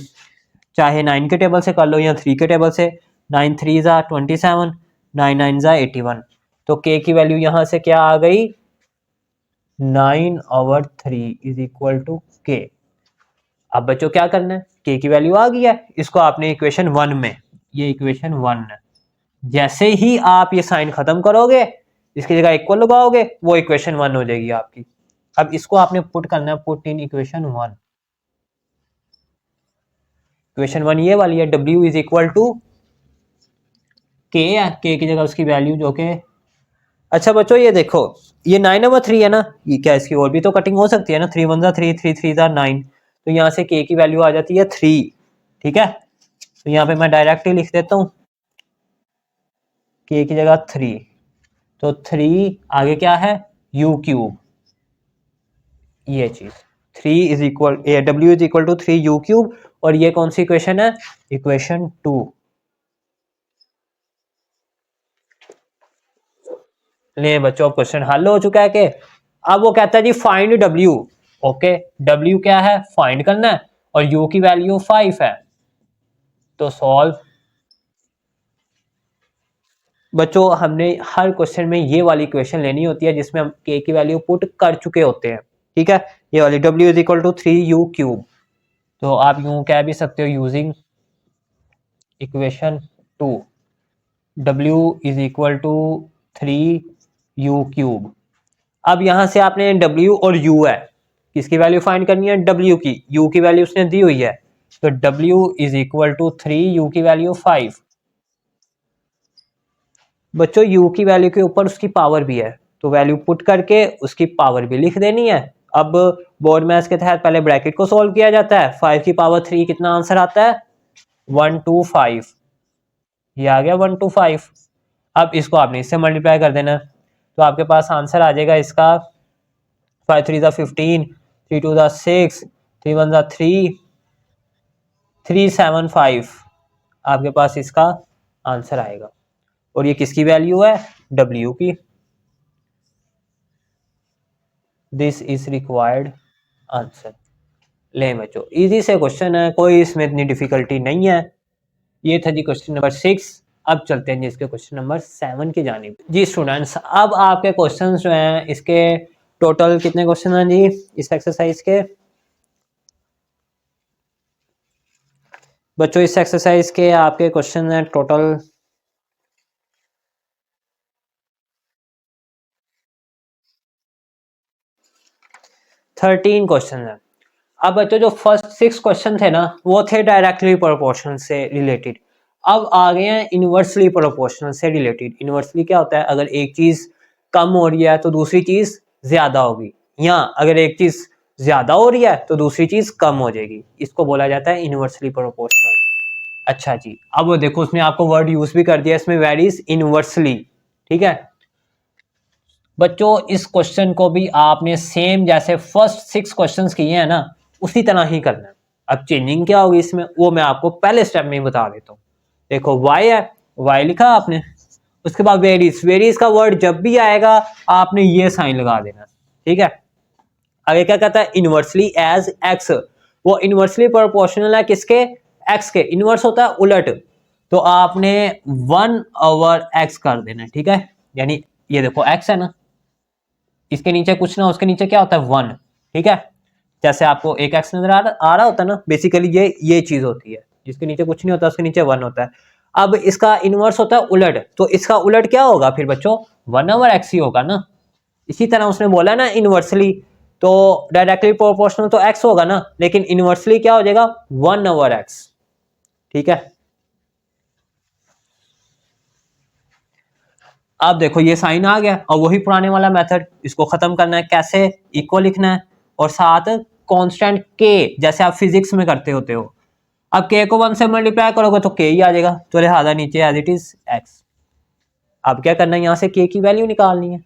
चाहे 9 के टेबल से कर लो या 3 के टेबल से। 9 3 ज़ा 27, 9 9 ज़ा 81, तो के की वैल्यू यहां से क्या आ गई, 9/3 इज इक्वल टू के। अब बच्चों क्या करना है, के की वैल्यू आ गई है, इसको आपने इक्वेशन 1 में, ये इक्वेशन 1 है, जैसे ही आप ये साइन खत्म करोगे इसकी जगह इक्वल लगाओगे वो इक्वेशन 1 हो जाएगी आपकी। अब इसको आपने पुट करना है, पुट इन इक्वेशन 1। इक्वेशन 1 ये वाली है, W इज इक्वल टू के है, के की जगह उसकी वैल्यू जो कि, अच्छा बच्चों ये देखो ये 9/3 है ना, ये क्या इसकी और भी तो कटिंग हो सकती है ना, 3 1 3 3 3 9, तो यहाँ से के की वैल्यू आ जाती है 3। ठीक है, तो यहाँ पे मैं डायरेक्ट ही लिख देता हूँ के की जगह 3, तो 3 आगे क्या है u क्यूब, ये चीज 3 is equal W is equal to 3 u cube, और ये कौन सी इक्वेशन है, इक्वेशन 2। ले बच्चों क्वेश्चन हल हो चुका है कि, अब वो कहता है जी फाइंड W। ओके, W क्या है, फाइंड करना है, और U की वैल्यू 5 है, तो सॉल्व। बच्चों हमने हर क्वेश्चन में ये वाली इक्वेशन लेनी होती है जिसमें हम K की वैल्यू पुट कर चुके होते हैं। ठीक है, ये वाली W is equal to 3u cube, तो आप यूं कह भी सकते हो using equation 2 W is equal to 3u cube. अब यहां से आपने W और U है, किसकी वैल्यू फाइंड करनी है, W की, U की वैल्यू उसने दी हुई है, तो W is equal to 3, U की वैल्यू 5। बच्चों U की वैल्यू के ऊपर उसकी पावर भी है, तो वैल्यू पुट करके उसकी पावर भी लिख देनी है। अब बोर्ड मैथ्स के तहत पहले ब्रैकेट को सॉल्व किया जाता है, 5 की पावर 3 कितना आंसर आता है, 125, ये आ गया 125। अब इसको आपने इससे मल्टीप्लाई कर देना, तो आपके पास आंसर आ जाएगा इसका 5 3 15, 3 2 6, 3 1 3, 375 आपके पास इसका आंसर आएगा। और ये किसकी वैल्यू है, W की। This is required answer. ले बच्चों इजी से क्वेश्चन है, कोई इसमें इतनी डिफिकल्टी नहीं है। ये था जी क्वेश्चन नंबर 6। अब चलते हैं जी इसके क्वेश्चन नंबर 7 की जानिब। जी स्टूडेंट्स, अब आपके क्वेश्चंस जो हैं इसके टोटल कितने क्वेश्चन हैं जी इस एक्सरसाइज के, बच्चों इस एक्सरसाइज के आपके क्वेश्चन हैं टोटल 13 क्वेश्चन है। अब बच्चों जो फर्स्ट 6 क्वेश्चन थे ना वो थे डायरेक्टली प्रोपोर्शनल से रिलेटेड, अब आ गए हैं इनवर्सली प्रोपोर्शनल से रिलेटेड। इनवर्सली क्या होता है, अगर एक चीज कम हो रही है तो दूसरी चीज ज्यादा होगी, या अगर एक चीज ज्यादा हो रही है तो दूसरी चीज कम हो जाएगी, इसको बोला जाता है इनवर्सली प्रोपोर्शनल। अच्छा जी, अब देखो उसने आपको वर्ड यूज भी कर दिया इसमें, वेरीज इनवर्सली। ठीक है बच्चों, इस क्वेश्चन को भी आपने सेम जैसे फर्स्ट 6 क्वेश्चंस किए हैं ना उसी तरह ही करना है। अब चेंजिंग क्या होगी इसमें वो मैं आपको पहले स्टेप में ही बता देता हूँ। देखो y है, y लिखा आपने, उसके बाद वेरीज, वेरीज का वर्ड जब भी आएगा आपने ये साइन लगा देना। ठीक है, आगे क्या कहता है, इनवर्सली एज x, वो इनवर्सली प्रोपोर्शनल है किसके, x के, इनवर्स होता है उलट, तो आपने 1/x कर देना। ठीक है, यानी ये देखो x है ना, इसके नीचे कुछ ना, उसके नीचे क्या होता है 1। ठीक है, जैसे आपको एक एक्स नजर आ रहा होता है ना, बेसिकली ये चीज होती है, जिसके नीचे कुछ नहीं होता उसके नीचे 1 होता है। अब इसका इनवर्स होता है उलट, तो इसका उलट क्या होगा फिर बच्चों, 1/x ही होगा ना। इसी तरह उसने बोला ना इनवर्सली, तो डायरेक्टली प्रोपोर्शनल तो x होगा ना, लेकिन इनवर्सली क्या हो जाएगा 1/x। ठीक है, अब देखो ये साइन आ गया, और वही पुराने वाला मेथड, इसको खत्म करना है कैसे, इक्वल लिखना है और साथ कांस्टेंट k, जैसे आप फिजिक्स में करते होते हो। अब k को 1 से मल्टीप्लाई करोगे तो k ही आ जाएगा, तो लिहाजा नीचे एज इट इज x। अब क्या करना है, यहां से k की वैल्यू निकालनी है।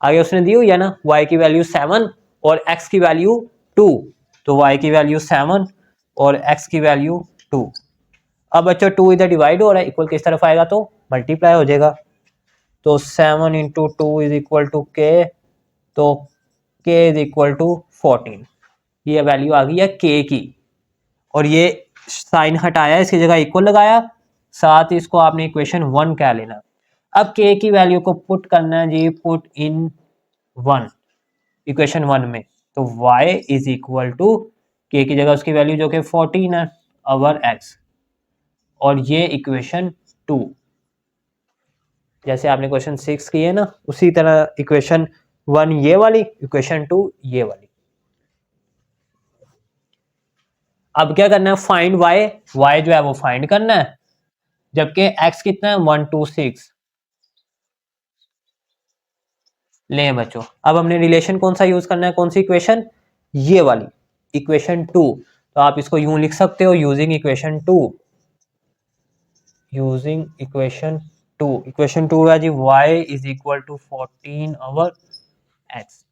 आगे उसने दी हुई है ना, y की वैल्यू 7 और x की वैल्यू 2, तो y की वैल्यू 7 और x की वैल्यू 2। अब बच्चों 2 इधर डिवाइड हो रहा है, इक्वल किस तरफ आएगा तो मल्टीप्लाई हो जाएगा, तो 7 into 2 is equal to k, तो k इज इक्वल टू 14। ये वैल्यू आ गई है k की, और ये साइन हटाया इसकी जगह इक्वल लगाया, साथ ही इसको आपने इक्वेशन 1 कह लेना। अब k की वैल्यू को पुट करना है जी, पुट इन 1 इक्वेशन 1 में, तो y is equal to k की जगह उसकी वैल्यू जो कि 14 है ओवर एक्स, और ये इक्वेशन 2, जैसे आपने क्वेश्चन 6 किए ना उसी तरह इक्वेशन 1 ये वाली, इक्वेशन 2 ये वाली। अब क्या करना है, फाइंड वाई, वाई जो है वो फाइंड करना है, जबकि एक्स कितना है 1 2 6। ले बच्चों, अब हमने रिलेशन कौन सा यूज करना है, कौन सी इक्वेशन, ये वाली इक्वेशन 2। तो आप इसको यूं लिख सकते हो, using equation 2, using equation 2, equation 2 है जी y is equal to 14 over x।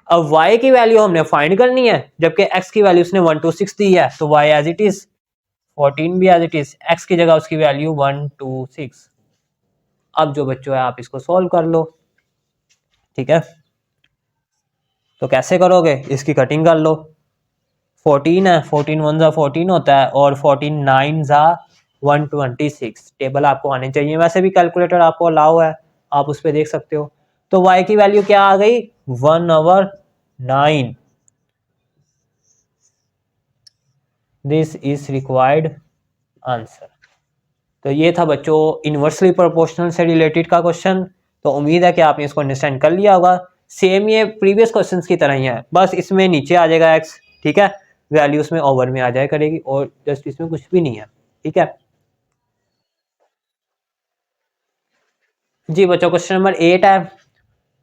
अब y की वैल्यू हमने फाइंड करनी है, जबकि x की वैल्यू उसने 1 2 6 दी है, तो y एज इट इज, 14 भी एज इट इज, x की जगह उसकी वैल्यू 1 2 6। अब जो बच्चों है आप इसको सॉल्व कर लो, ठीक है। तो कैसे करोगे, इसकी कटिंग कर लो, 14 है, 14 1 जा 14 होता है, और 14 9 जा 126। टेबल आपको आने चाहिए, वैसे भी कैलकुलेटर आपको अलाउ है, आप उस पर देख सकते हो। तो y की वैल्यू क्या आ गई, 1 over 9। This is required answer. तो ये था बच्चों इनवर्सली प्रोपोर्शनल से रिलेटेड का क्वेश्चन। तो उम्मीद है कि आपने इसको अंडरस्टैंड कर लिया होगा। सेम ये प्रीवियस क्वेश्चंस की तरह ही है, बस इसमें नीचे आ जाएगा x, ठीक है, वैल्यू उसमें ओवर में आ जाए करेगी, और जस्ट इसमें कुछ भी नहीं है, ठीक है जी। बच्चों क्वेश्चन नंबर 8 है,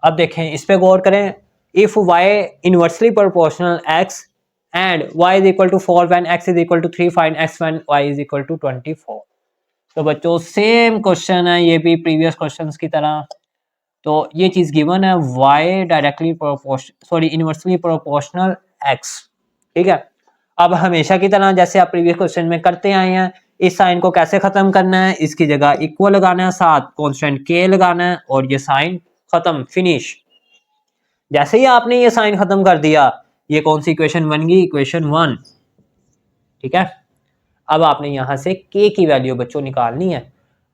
अब देखें इस पे गौर करें। If y inversely proportional x and y is equal to 4 when x is equal to 3 find x when y is equal to 24। तो बच्चों सेम क्वेश्चन है ये भी प्रीवियस क्वेश्चंस की तरह। तो ये चीज गिवन है, y directly inversely proportional x, ठीक है। अब हमेशा की तरह जैसे आप प्रीवियस क्वेश्चन में करते आए हैं, इस साइन को कैसे खत्म करना है, इसकी जगह इक्वल लगाना है, साथ कांस्टेंट k लगाना है, और ये साइन खत्म, फिनिश। जैसे ही आपने ये साइन खत्म कर दिया, ये कौन सी इक्वेशन बन गई, इक्वेशन 1, ठीक है। अब आपने यहां से k की वैल्यू बच्चों निकालनी है।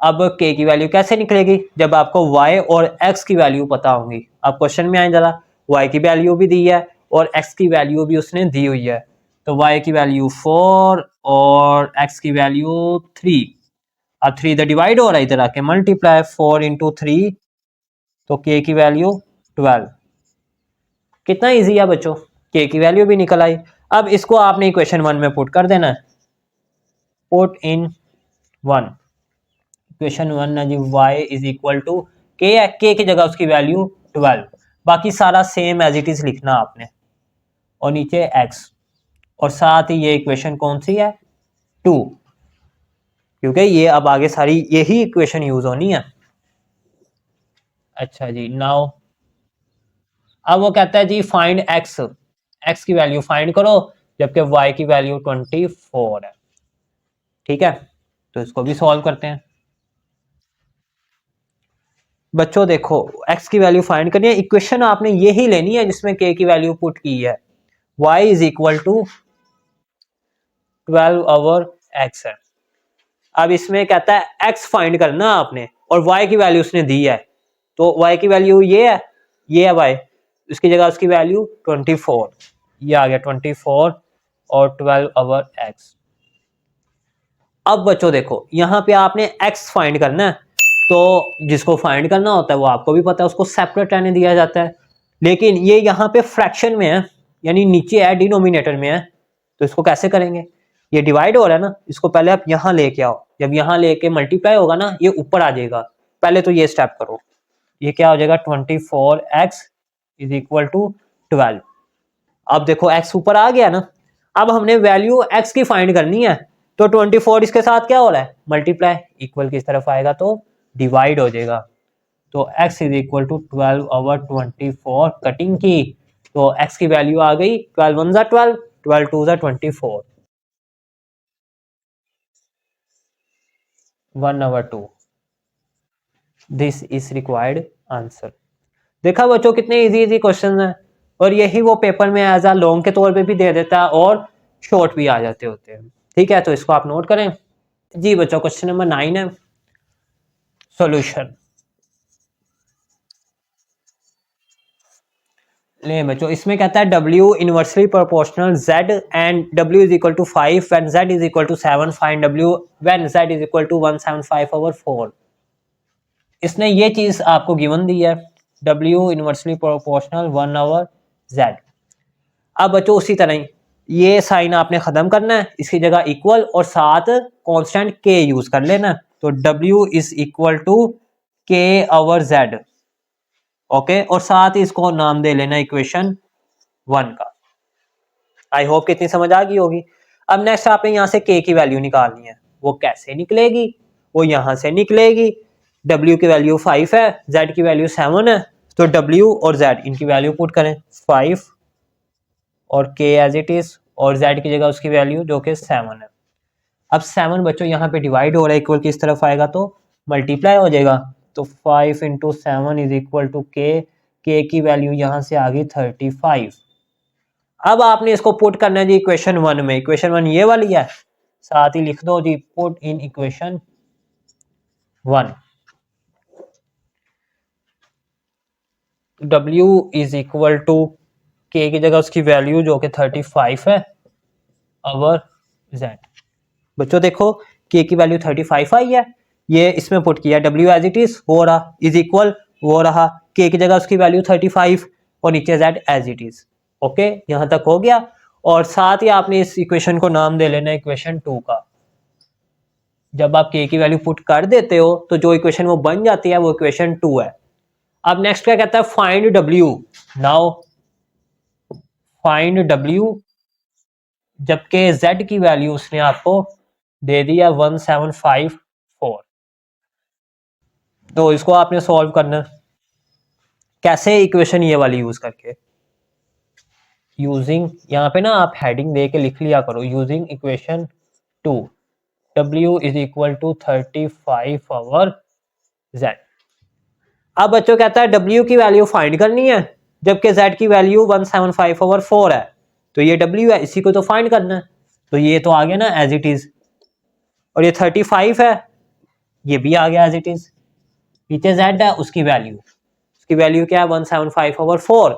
अब k की वैल्यू कैसे निकलेगी, जब आपको y और x की वैल्यू पता होंगी। अब क्वेश्चन में आए जरा, y की वैल्यू भी दी है और x की वैल्यू भी उसने दी हुई है। तो y की वैल्यू 4 और x की वैल्यू 3। अब 3 इधर डिवाइड हो रहा है, इधर आके मल्टीप्लाई, 4 इंटू 3, तो k की वैल्यू 12। कितना इजी है बच्चों, k की वैल्यू भी निकल आई। अब इसको आपने इक्वेशन 1 में पुट कर देना है, पुट इन 1, इक्वेशन 1 है जी y is equal to k है, k की जगह उसकी वैल्यू 12, बाकी सारा सेम एज इट इज लिखना आपने, और नीचे x, और साथ ही ये इक्वेशन कौन सी है, 2, क्योंकि ये अब आगे सारी यही इक्वेशन यूज होनी है। अच्छा जी, नाउ अब वो कहता है जी फाइंड x, x की वैल्यू फाइंड करो, जबकि y की वैल्यू 24 है, ठीक है। तो इसको भी सॉल्व करते हैं बच्चों। देखो x की वैल्यू फाइंड करनी है, इक्वेशन आपने यही लेनी है जिसमें k की वैल्यू पुट की है, y is equal to 12 over x है। अब इसमें कहता है x फाइंड करना आपने, और y की वैल्यू उसने दी है, तो y की वैल्यू ये है, ये है y, उसकी जगह उसकी वैल्यू 24, ये आ गया 24 और 12 ओवर x। अब बच्चों देखो यहाँ पे आपने x फाइंड करना है, तो जिसको फाइंड करना होता है वो आपको भी पता है, उसको सेपरेट रहने दिया जाता है। लेकिन ये यहाँ पे फ्रैक्शन में है, यानी नीचे है, डिनोमिनेटर में है, तो इसको कैसे करेंगे, ये डिवाइड हो रहा है ना, इसको पहले आप यहाँ लेके आओ, जब यहाँ लेके मल्टीप्लाई होगा ना ये ऊपर आ जाएगा, पहले तो ये स्टेप करो। ये क्या हो जाएगा, 24x इज इक्वल टू 12। अब देखो x ऊपर आ गया ना, अब हमने वैल्यू x की फाइंड करनी है, तो 24 इसके साथ क्या हो रहा है, मल्टीप्लाई, इक्वल किस तरफ आएगा तो डिवाइड हो जाएगा। तो x is equal to 12 over 24, cutting की, तो x की वैल्यू आ गई 12 1 जा 12, 12 2 जा 24, 1/2। This is required answer. देखा बच्चों कितने इजी इजी क्वेश्चन हैं, और यही वो पेपर में एज अ लॉन्ग के तौर पे भी दे देता है और शॉर्ट भी आ जाते होते हैं, ठीक है। तो इसको आप नोट करें जी बच्चों। क्वेश्चन नंबर 9 है, सॉल्यूशन। ले बच्चों, इसमें कहता है W inversely proportional Z and W is equal to 5 when Z is equal to 7 find W when Z is equal to 175/4। इसने ये चीज आपको गिवन दी है, W इनवर्सली प्रोपोर्शनल 1/Z। अब बच्चों उसी तरह ही ये साइन आपने खत्म करना है, इसकी जगह इक्वल और साथ कांस्टेंट K यूज कर लेना। तो W is equal to K/Z, okay, और साथ ही इसको नाम दे लेना इक्वेशन 1 का। आई होप कितनी समझ आ गई होगी। अब नेक्स्ट आपने यहाँ से K की वैल्यू निकालनी है। वो कैसे निकलेगी? वो यहाँ से निकलेगी। W की वैल्यू 5 है, Z की वैल्यू 7 है, तो W और Z इनकी वैल्यू पुट करें 5 और K एज इट इज, और Z की जगह उसकी वैल्यू जो कि 7 है। अब 7 बच्चों यहाँ पे डिवाइड हो रहा है, इक्वल की इस तरफ आएगा तो मल्टीप्लाई हो जाएगा। तो 5 into 7 is equal to K की वैल्यू यहाँ से आ गई 35। अब आपने इसको पुट करना है जी इक्वेशन 1 में। इक्वेशन 1 ये वाली है, साथ ही लिख दो जी put in equation 1। W is equal to K की जगह उसकी वैल्यू जो कि 35 है अवर Z। बच्चों देखो K की वैल्यू 35 आई है, ये इसमें पुट किया, W एज इट इज वो रहा, इज इक्वल वो रहा, K की जगह उसकी वैल्यू 35 और नीचे Z as it is. Okay, यहां तक हो गया। और साथ ही आपने इस इक्वेशन को नाम दे लेना इक्वेशन 2 का। जब आप K की वैल्यू पुट कर देते हो तो जो इक्वेशन वो बन जाती है वो इक्वेशन 2 है। अब नेक्स्ट क्या कहता है, find W। Now find W, जबकि Z की वैल्यू उसने आपको दे दिया 1754। तो इसको आपने सॉल्व करना कैसे, इक्वेशन ये वाली यूज करके, यूजिंग, यहाँ पे ना आप हेडिंग दे के लिख लिया करो, using equation 2 W is equal to 35 over Z। अब बच्चों कहता है W की वैल्यू फाइंड करनी है, जबकि Z की वैल्यू 175/4 है। तो ये W है, इसी को तो फाइंड करना है। तो ये तो आ गया ना एज इट इज, और ये 35 है, ये भी आ गया एज इट इज। पीछे Z है, उसकी वैल्यू क्या है 175/4,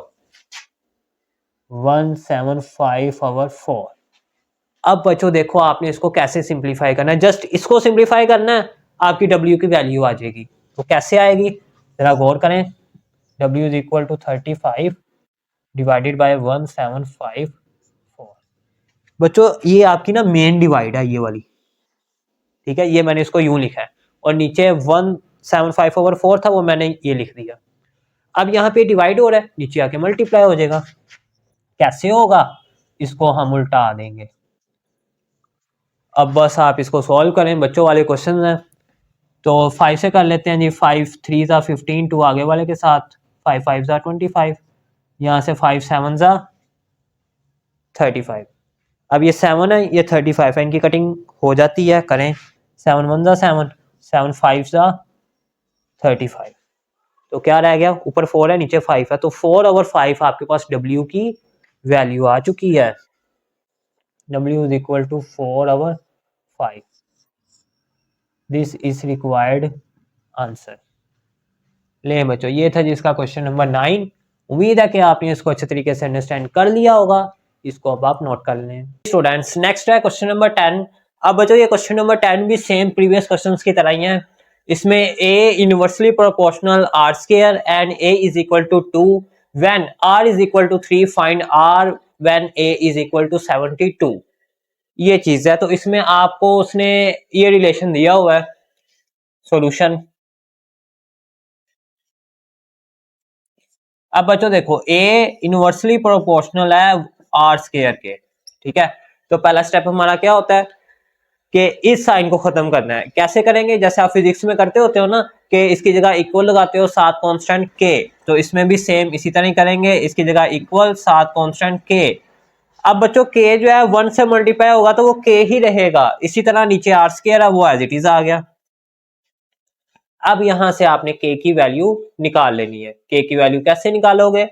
175/4। अब बच्चों देखो आपने इसको कैसे सिंप्लीफाई करना है, जस्ट इसको सिंप्लीफाई करना है, आपकी W की वैल्यू आ जाएगी। तो कैसे आएगी जरा गौर करें। W is equal to 35 divided by 1754। बच्चों ये आपकी ना मेन डिवाइड है ये वाली, ठीक है, ये मैंने इसको यूं लिखा है, और नीचे 175/4 था वो मैंने ये लिख दिया। अब यहाँ पे डिवाइड हो रहा है, नीचे आके मल्टीप्लाई हो जाएगा। कैसे होगा, इसको हम उल्टा देंगे। अब बस आप इसको सॉल्व करें, बच्चों वाले क्वेश्चन हैं। तो 5 से कर लेते हैं जी, 5 3 ज़ा 15 2 आगे वाले के साथ, 5 5 ज़ा 25, यहाँ से 5 7 ज़ा 35। अब ये 7 है, ये 35 है, इनकी कटिंग हो जाती है, करें 7 1 ज़ा 7, 7 5 ज़ा 35। तो क्या रह गया, ऊपर 4 है नीचे 5 है, तो 4/5 आपके पास W की वैल्यू आ चुकी है। W is equal to 4/5। This is required answer. ले बच्चों ये था जिसका क्वेश्चन नंबर 9। उम्मीद है कि आपने इसको अच्छे तरीके से अंडरस्टैंड कर लिया होगा। इसको अब आप नोट कर लें। स्टूडेंट्स नेक्स्ट है क्वेश्चन नंबर 10। अब बच्चों ये क्वेश्चन नंबर 10 भी सेम प्रीवियस क्वेश्चंस की तरह ही है। इसमें A inversely proportional R square and A is equal to 2 when R is equal to 3 find R when A is equal to 72। ये चीज है, तो इसमें आपको उसने ये रिलेशन दिया हुआ है सॉल्यूशन। अब बच्चों देखो A इनवर्सली प्रोपोर्शनल है R स्क्वायर के, ठीक है। तो पहला स्टेप हमारा क्या होता है कि इस साइन को खत्म करना है। कैसे करेंगे, जैसे आप फिजिक्स में करते होते हो ना कि इसकी जगह इक्वल लगाते हो साथ कांस्टेंट K, तो इसमें भी सेम इसी तरह ही करेंगे, इसकी जगह इक्वल साथ कांस्टेंट K। अब बच्चों K जो है 1 से मल्टीप्लाई होगा तो वो K ही रहेगा। इसी तरह नीचे R स्क्वायर है वो एज इट इज आ गया। अब यहां से आपने K की वैल्यू निकाल लेनी है। K की वैल्यू कैसे निकालोगे,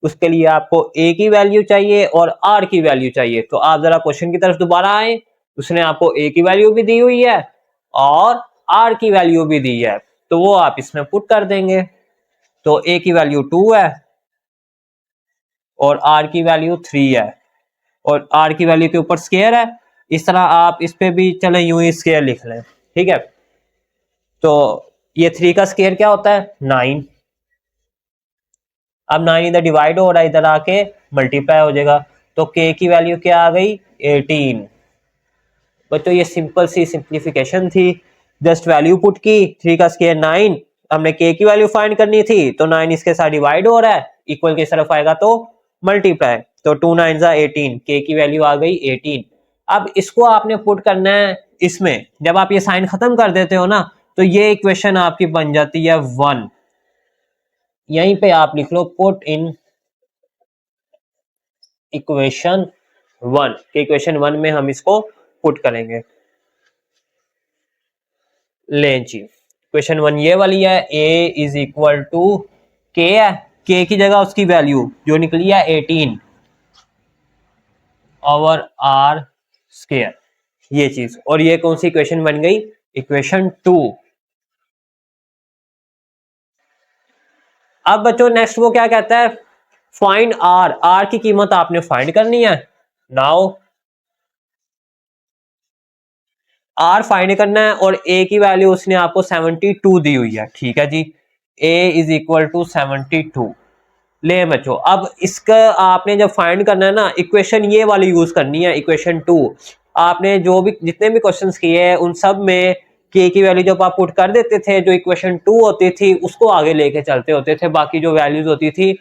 उसके लिए आपको A की वैल्यू चाहिए और R की वैल्यू चाहिए। तो आप जरा क्वेश्चन की तरफ दोबारा आए, उसने आपको A की वैल्यू भी दी हुई है और R की वैल्यू भी दी है, तो वो आप इसमें पुट कर देंगे। तो A की वैल्यू 2 है और r की वैल्यू 3 है और r की वैल्यू के ऊपर स्केयर है। इस तरह आप इस पे भी चले यूं ही स्केयर लिख लें, ठीक है। तो ये 3 का स्केयर क्या होता है 9। अब 9 इधर डिवाइड हो रहा है, इधर आके मल्टीप्लाई हो जाएगा। तो k की वैल्यू क्या आ गई 18। बच्चों ये सिंपल सी सिंप्लीफिकेशन थी, जस्ट वैल्यू पुट की, 3 का स्केयर 9, हमने k की वैल्यू फाइंड करनी थी तो 9 इसके साथ डिवाइड हो रहा है, इक्वल की तरफ आएगा तो मल्टीप्लाई, तो 2 9 18, k की वैल्यू आ गई 18। अब इसको आपने पुट करना है इसमें, जब आप ये साइन खत्म कर देते हो ना तो ये इक्वेशन आपकी बन जाती है 1। यहीं पे आप लिख लो पुट इन इक्वेशन 1, के इक्वेशन 1 में हम इसको पुट करेंगे। लें जी, इक्वेशन 1 ये वाली है, a is equal to k है, k की जगह उसकी वैल्यू जो निकली है 18 ओवर r स्क्वायर, ये चीज। और ये कौन सी इक्वेशन बन गई इक्वेशन 2। अब बच्चों नेक्स्ट वो क्या कहता है फाइंड r, r की कीमत आपने फाइंड करनी है। नाउ r फाइंड करना है और a की वैल्यू उसने आपको 72 दी हुई है, ठीक है जी। a is equal to 72। ले बच्चों, अब इसका आपने जब फाइंड करना है ना इक्वेशन ये वाली यूज करनी है, इक्वेशन 2। आपने जो भी जितने भी क्वेश्चंस किए हैं उन सब में k की वैल्यू जब आप पुट कर देते थे, जो इक्वेशन 2 होती थी उसको आगे लेके चलते होते थे, बाकी जो वैल्यूज होती थी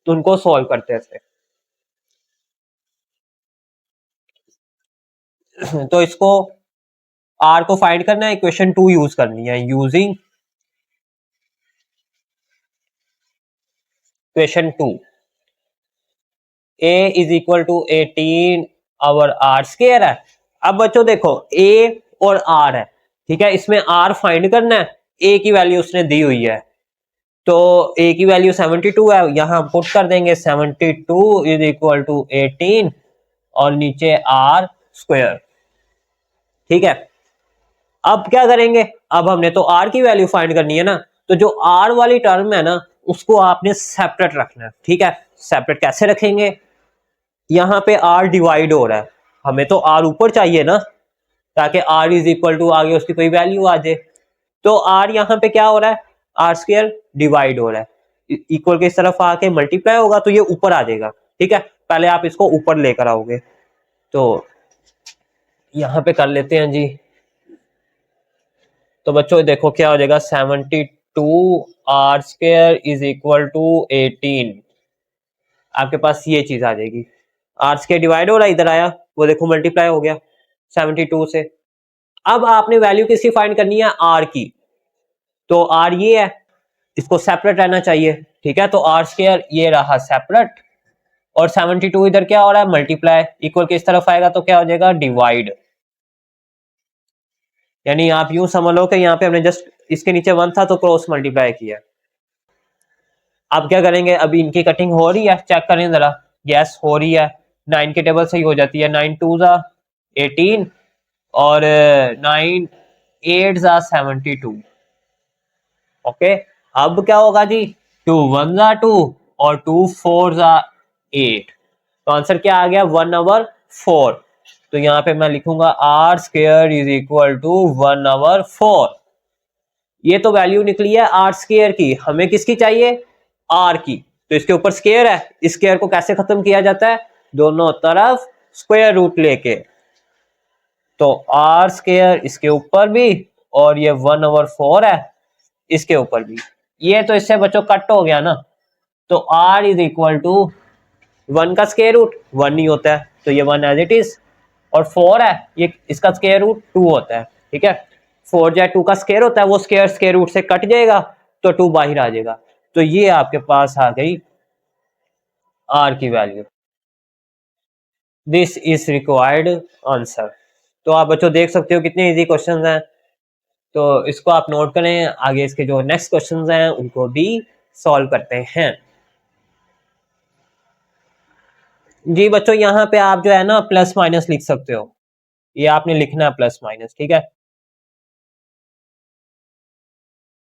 उनको सॉल्व करते थे। तो इसको r को फाइंड करना है, इक्वेशन 2 यूज करनी है, using equation 2 a is equal to 18 over r square है। अब बच्चों देखो a और r है, ठीक है, इसमें r फाइंड करना है, a की वैल्यू उसने दी हुई है, तो a की वैल्यू 72 है, यहां पुट कर देंगे 72 इज इक्वल टू 18 और नीचे r स्क्वायर, ठीक है। अब क्या करेंगे, अब हमने तो r की वैल्यू फाइंड करनी है ना, तो जो r वाली टर्म है ना उसको आपने सेपरेट रखना है, ठीक है। सेपरेट कैसे रखेंगे, यहाँ पे r डिवाइड हो रहा है, हमें तो r ऊपर चाहिए ना, ताकि r इज इक्वल टू आगे उसकी कोई वैल्यू आ जाए। तो r यहाँ पे क्या हो रहा है r स्क्वायर डिवाइड हो रहा है, इक्वल के इस तरफ आके मल्टीप्लाई होगा तो ये ऊपर आ जाएगा, ठीक है। पहले आप इसको ऊपर लेकर आओगे, तो यहाँ पे कर लेते हैं जी। तो बच्चों देखो क्या हो जाएगा 72 r square is equal to 18, आपके पास ये चीज आ जाएगी। r स्क्वायर डिवाइड हो रहा है, इधर आया वो देखो मल्टीप्लाई हो गया 72 से। अब आपने वैल्यू किसकी फाइंड करनी है r की, तो r ये है, इसको सेपरेट रहना चाहिए, ठीक है। तो r स्क्वायर ये रहा सेपरेट और 72 इधर क्या हो रहा है मल्टीप्लाई, इक्वल के इस तरफ आएगा तो क्या हो जाएगा डिवाइड। यानी आप यूं समझ लो कि यहाँ पे हमने जस्ट इसके नीचे 1 था तो क्रॉस मल्टीप्लाई किया। अब क्या करेंगे, अभी इनकी कटिंग हो रही है, चेक करें जरा, यस हो रही है, 9 के टेबल से ही हो जाती है, 9 2 जा 18 और 9 8 जा 72। ओके, अब क्या होगा जी 2 1 जा 2 और 2 4 जा 8, तो आंसर क्या आ गया 1/4। तो यहाँ पे मैं लिखूंगा r square is equal to 1/4। ये तो वैल्यू निकली है r स्क्वायर की, हमें किसकी चाहिए r की, तो इसके ऊपर स्क्वायर है, इस स्क्वायर को कैसे खत्म किया जाता है दोनों तरफ स्क्वायर रूट लेके, तो r स्क्वायर इसके ऊपर भी और ये 1/4 है इसके ऊपर भी, ये तो इससे बच्चों कट हो गया ना, तो r इज इक्वल टू 1 का स्क्वायर रूट 1 ही होता है तो ये 1 एज इट इज, और 4 है ये इसका स्क्वायर रूट 2 होता है, ठीक है। 4 जो 2 का स्क्वायर होता है वो स्क्वायर रूट से कट जाएगा तो 2 बाहर आ जाएगा, तो ये आपके पास आ गई r की value. This is required answer. तो आप बच्चों देख सकते हो कितने इजी क्वेश्चंस हैं, तो इसको आप नोट करें, आगे इसके जो नेक्स्ट क्वेश्चंस हैं उनको भी सॉल्व करते हैं। जी बच्चों यहाँ पे आप जो है ना प्लस माइनस लिख सकते हो, ये आपने लिखना है प्लस माइनस, ठीक है।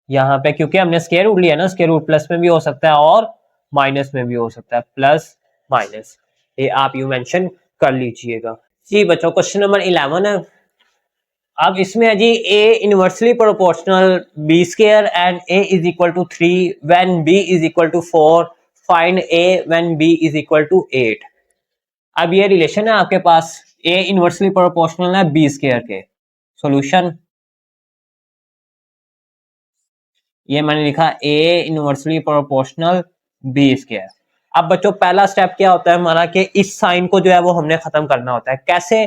यहाँ पे क्योंकि हमने स्क्वायर रूट लिया ना, स्क्वायर रूट प्लस में भी हो सकता है और माइनस में भी हो सकता है, प्लस माइनस, ये आप यू मेंशन कर लीजिएगा। जी बच्चों, क्वेश्चन नंबर 11 है। अब इसमें है जी A inversely proportional B square and A is equal to 3 when B is equal to 4, find A when B is equal to 8। अब ये रिलेशन है आपके पास, ए इनवर्सली प्रोपोर्शनल है बी स्क्वायर के। सॉल्यूशन ये मैंने लिखा A inversely proportional B square. अब बच्चों पहला स्टेप क्या होता है हमारा कि इस साइन को जो है वो हमने खत्म करना होता है। कैसे?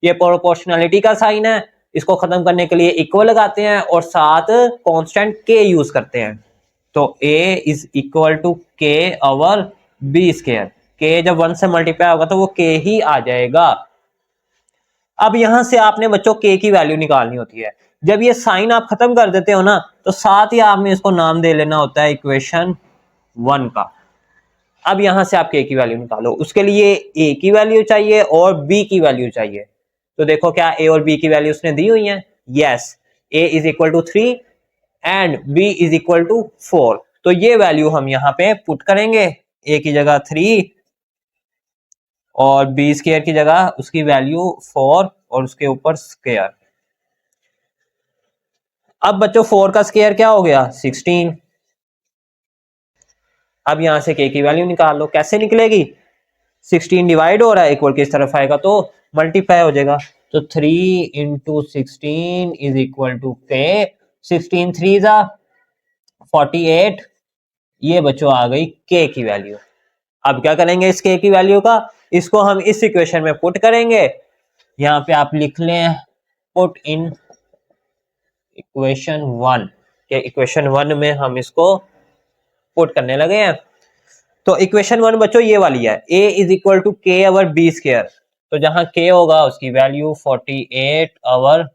ये प्रोपोर्शनलिटी का साइन है, इसको खत्म करने के लिए इक्वल लगाते हैं और साथ कांस्टेंट के यूज करते हैं। तो a इज इक्वल टू के ओवर बी स्क्वायर। के जब 1 से मल्टीप्लाई होगा तो वो k ही आ जाएगा। अब यहां से आपने बच्चों k की वैल्यू निकालनी होती है। जब ये साइन आप खत्म कर देते हो ना, तो साथ ही आपने इसको नाम दे लेना होता है इक्वेशन 1 का। अब यहां से आप k की वैल्यू निकालो, उसके लिए a की वैल्यू चाहिए और b की वैल्यू चाहिए। तो देखो क्या a और b की वैल्यू उसने दी हुई है? Yes, a is equal to 3 and b is equal to 4। तो ये वैल्यू हम यहाँ पे पुट करेंगे, a की जगह 3 और बी स्क्वायर की जगह उसकी वैल्यू 4 और उसके ऊपर स्क्वायर। अब बच्चों 4 का स्क्वायर क्या हो गया? 16। अब यहां से k की वैल्यू निकाल लो। कैसे निकलेगी? 16 डिवाइड हो रहा है, इक्वल किस तरफ आएगा तो मल्टीप्लाई हो जाएगा। तो 3 इंटू 16 इज इक्वल टू के। 16 3 जा 48। ये बच्चों आ गई k की वैल्यू। अब क्या करेंगे इस k की वैल्यू का? इसको हम इस इक्वेशन में पुट करेंगे। यहाँ पे आप लिख लें पुट इन इक्वेशन 1 के इक्वेशन 1 में हम इसको पुट करने लगे हैं। तो इक्वेशन 1 बच्चों ये वाली है, a इज इक्वल टू के ओवर बी स्क्वायर। तो जहां k होगा उसकी वैल्यू 48 ओवर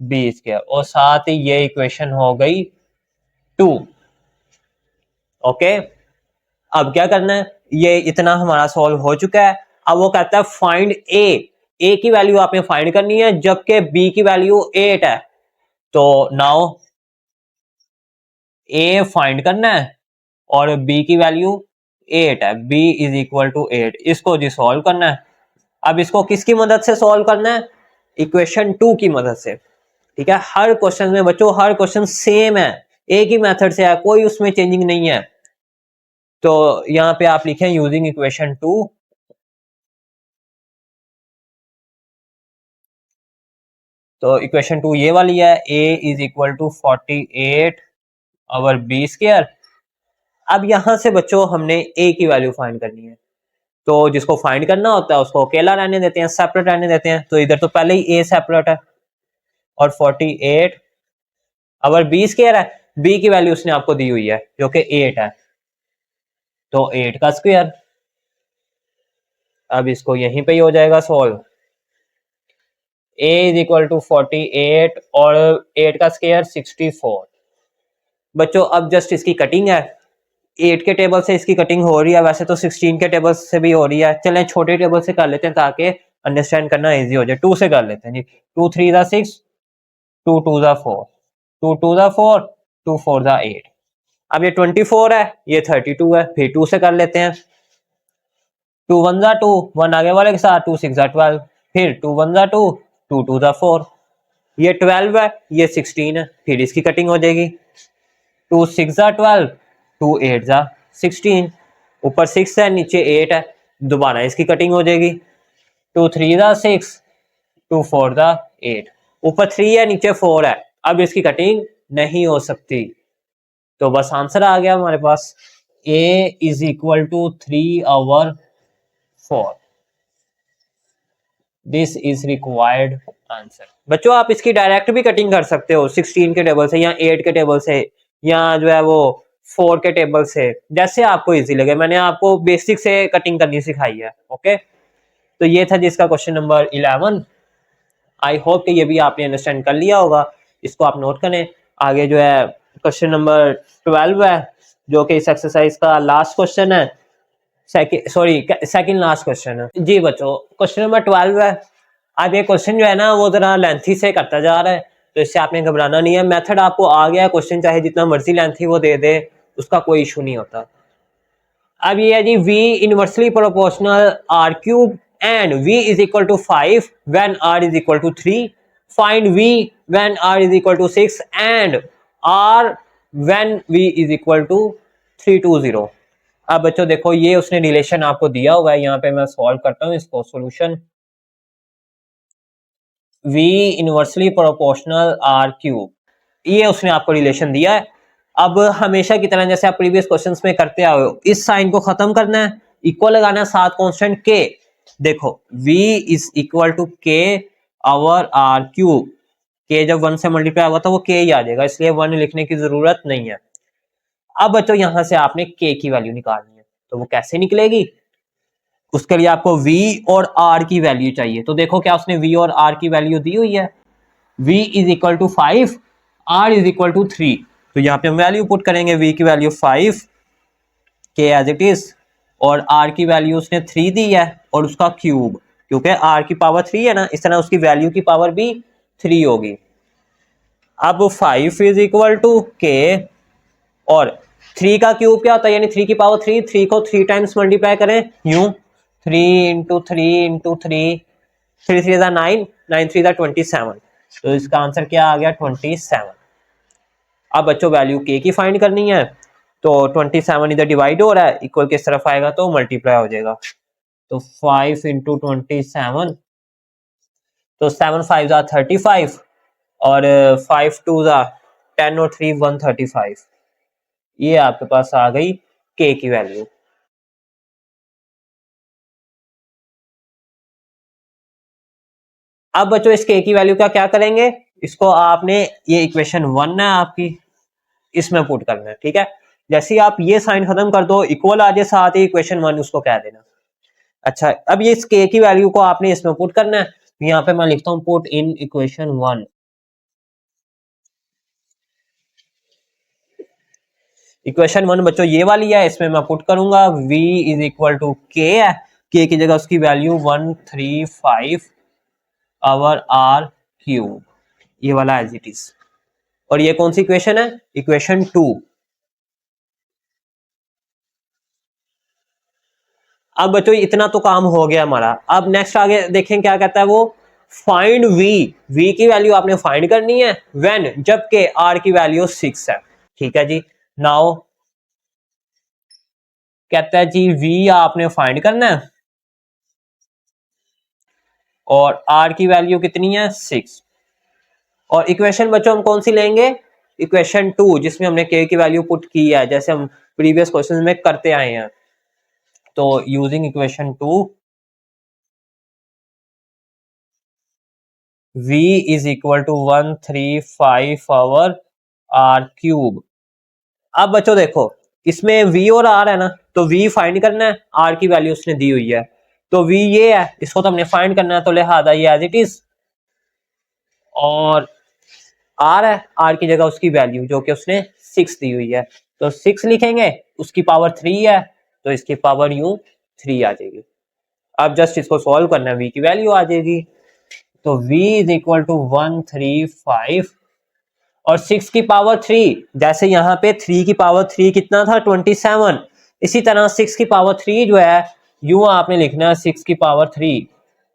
बी स्क्वायर और साथ ही ये इक्वेशन हो गई 2। ओके, अब क्या करना है? ये इतना हमारा सॉल्व हो चुका है। अब वो कहता है फाइंड ए की वैल्यू आपने फाइंड करनी है, जबकि बी की वैल्यू 8 है। तो नाउ ए फाइंड करना है और बी की वैल्यू 8 है, b इज इक्वल टू 8। इसको जी सॉल्व करना है। अब इसको किसकी मदद से सॉल्व करना है? इक्वेशन 2 की मदद से। ठीक है, हर क्वेश्चन में बच्चों हर क्वेश्चन सेम है, एक ही मेथड से है, कोई उसमें चेंजिंग नहीं है। तो यहां पे आप लिखें यूजिंग इक्वेशन 2। तो इक्वेशन 2 ये वाली है, a is equal to 48 over b square. अब यहां से बच्चों हमने a की वैल्यू फाइंड करनी है। तो जिसको फाइंड करना होता है उसको अकेला रहने देते हैं, सेपरेट रहने देते हैं। तो इधर तो पहले ही a सेपरेट है और 48 ओवर बी स्क्वायर है। b की वैल्यू उसने आपको दी हुई है जो कि 8 है, तो 8 का स्क्वायर। अब इसको यहीं पे ही हो जाएगा solve. a is equal to 48 और 8 का स्क्वायर 64। बच्चों अब जस्ट इसकी कटिंग है, 8 के टेबल से इसकी कटिंग हो रही है, वैसे तो 16 के टेबल से भी हो रही है। चलें छोटे टेबल से कर लेते हैं ताकि अंडरस्टैंड करना इजी हो जाए। 2 से कर लेते हैं जी। 2 3 जा 6, 2 2 जा 4, 2 2 जा 4, 2 4 जा 8। अब ये 24 है, ये 32 है, फिर 2 से कर लेते हैं। 2 1 जा 2, 1 आगे वाले के साथ, 2 6 जा 12, फिर 2 1 जा 2, 2 2 जा 4। ये 12 है, ये 16 है, फिर इसकी कटिंग हो जाएगी। 2 6 जा 12, 2 8 जा 16, ऊपर 6 है नीचे 8 है, दोबारा इसकी कटिंग हो जाएगी। 2 3 जा 6, 2 4 जा 8, ऊपर 3 है नीचे 4 है, अब इसकी कटिंग नहीं हो सकती। तो बस आंसर आ गया हमारे पास, a is equal to 3 over 4। This is required answer. बच्चों आप इसकी डायरेक्ट भी कटिंग कर सकते हो 16 के टेबल से या 8 के टेबल से या जो है वो 4 के टेबल से, जैसे आपको इजी लगे। मैंने आपको बेसिक से कटिंग करनी सिखाई है। ओके, तो ये था जिसका क्वेश्चन नंबर 11। आई होप कि ये भी आपने अंडरस्टैंड कर लिया होगा। इसको आप नोट करें। आगे जो है क्वेश्चन नंबर 12 है जो कि इस एक्सरसाइज का लास्ट क्वेश्चन है, सेकंड लास्ट क्वेश्चन है जी बच्चों। क्वेश्चन नंबर 12 है। अब ये क्वेश्चन जो है ना वो जरा लेंथी से करता जा रहा है, तो इससे आपने घबराना नहीं है। मेथड आपको आ गया, क्वेश्चन चाहे जितना मर्जी लेंथी वो दे दे, उसका कोई इशू नहीं होता। अब ये है जी v inversely proportional r cube and v is equal to 5 when r is equal to 3, find v when r is equal to 6 and r when v is equal to 320। अब बच्चों देखो ये उसने रिलेशन आपको दिया हुआ है, यहाँ पे मैं सॉल्व करता हूँ इसको। Solution v inversely proportional r cube, ये उसने आपको रिलेशन दिया है। अब हमेशा की तरह जैसे आप प्रीवियस क्वेश्चंस में करते आए हो, इस साइन को खत्म करना है, इक्वल लगाना है साथ कांस्टेंट के। देखो v इज इक्वल टू के आवर r क्यूब, के जब 1 से मल्टीप्लाई हुआ था वो के ही आ जाएगा, इसलिए 1 लिखने की जरूरत नहीं है। अब बच्चों यहां से आपने के की वैल्यू निकालनी है, तो वो कैसे निकलेगी? उसके लिए आपको v और r की वैल्यू चाहिए। तो देखो क्या उसने v और r की वैल्यू दी हुई है, v is equal to 5, r is equal to 3। तो यहाँ पे हम वैल्यू पुट करेंगे, v की वैल्यू 5 के एज इट इज, और r की वैल्यू उसने 3 दी है और उसका क्यूब, क्योंकि r की पावर 3 है ना, इस तरह उसकी वैल्यू की पावर भी 3 होगी। अब 5 इज इक्वल टू के और 3 का क्यूब क्या होता है, यानी 3 की पावर 3, 3 को 3 टाइम्स मल्टीप्लाई करें यूं, 3 इंटू 3 इंटू 3, 3 3 9, 9 3 27। तो इसका आंसर क्या आ गया, 27। अब बच्चों वैल्यू के की फाइंड करनी है, तो 27 इधर डिवाइड हो रहा है, इक्वल किस तरफ आएगा तो मल्टीप्लाई हो जाएगा। तो 5 इंटू 27, तो 7 5 35 और 5 2 10 और 3 135। ये आपके पास आ गई के की वैल्यू। अब बच्चों इस के की वैल्यू का क्या करेंगे, इसको आपने, ये इक्वेशन 1 है आपकी, इसमें पुट करना है, ठीक है। जैसे ही आप ये साइन खत्म कर दो, इक्वल आ जाए साथ ही इक्वेशन 1 उसको कह देना। अच्छा, अब ये इस के की वैल्यू को आपने इसमें पुट करना है, यहाँ पे मैं लिखता हूँ पुट इन इक्वेशन 1। इक्वेशन 1 बच्चों ये वाली है, इसमें मैं पुट करूंगा v इज इक्वल टू के है, के की जगह उसकी वैल्यू 135 आवर r क्यूब, ये वाला एज इट इज। और ये कौन सी इक्वेशन है, इक्वेशन 2। अब बच्चों इतना तो काम हो गया हमारा, अब नेक्स्ट आगे देखें क्या कहता है वो, फाइंड v की वैल्यू आपने फाइंड करनी है व्हेन, जबकि r की वैल्यू 6 है, ठीक है जी। नाउ कहता है जी v आपने फाइंड करना है और r की वैल्यू कितनी है 6। और इक्वेशन बच्चों हम कौन सी लेंगे, इक्वेशन 2, जिसमें हमने k की वैल्यू पुट की है, जैसे हम प्रीवियस क्वेश्चन में करते आए हैं। तो using equation 2 v is equal to 135 over r cube. अब बच्चों देखो इसमें v और r है ना, तो v फाइंड करना है, r की वैल्यू उसने दी हुई है, तो v ये है, इसको तो हमने फाइंड करना है, तो लिहाजा ये एज इट इज। और r है, r की जगह उसकी वैल्यू जो कि उसने 6 दी हुई है, तो 6 लिखेंगे, उसकी पावर 3 है, तो इसकी पावर यूं 3 आ जाएगी। अब जस्ट इसको सॉल्व करना है, v की वैल्यू आ जाएगी, तो v इज इक्वल टू 135 और 6 की पावर 3, जैसे यहाँ पे 3 की पावर 3 कितना था 27, इसी तरह 6 की पावर 3 जो है यूं आपने लिखना है 6 की पावर 3,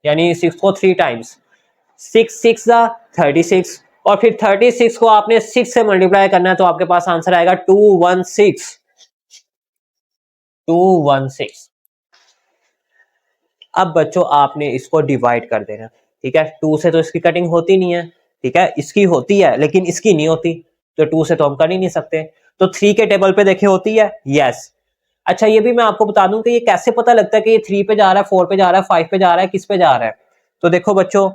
यानी 6 को 3 टाइम्स, 6 6 36, और फिर 36 को आपने 6 से मल्टीप्लाई करना है, तो आपके पास आंसर आएगा 216। अब बच्चों आपने इसको डिवाइड कर देना, ठीक है। 2 से तो इसकी कटिंग होती नहीं है, ठीक है, इसकी होती है लेकिन इसकी नहीं होती, तो 2 से तो हम कर ही नहीं सकते। तो 3 के टेबल पे देखे होती है, यस। अच्छा ये भी मैं आपको बता दूं कि ये कैसे पता लगता है कि ये 3 पे जा रहा है, 4 पे जा रहा है, 5 पे जा रहा है, किस पे जा रहा है। तो देखो बच्चों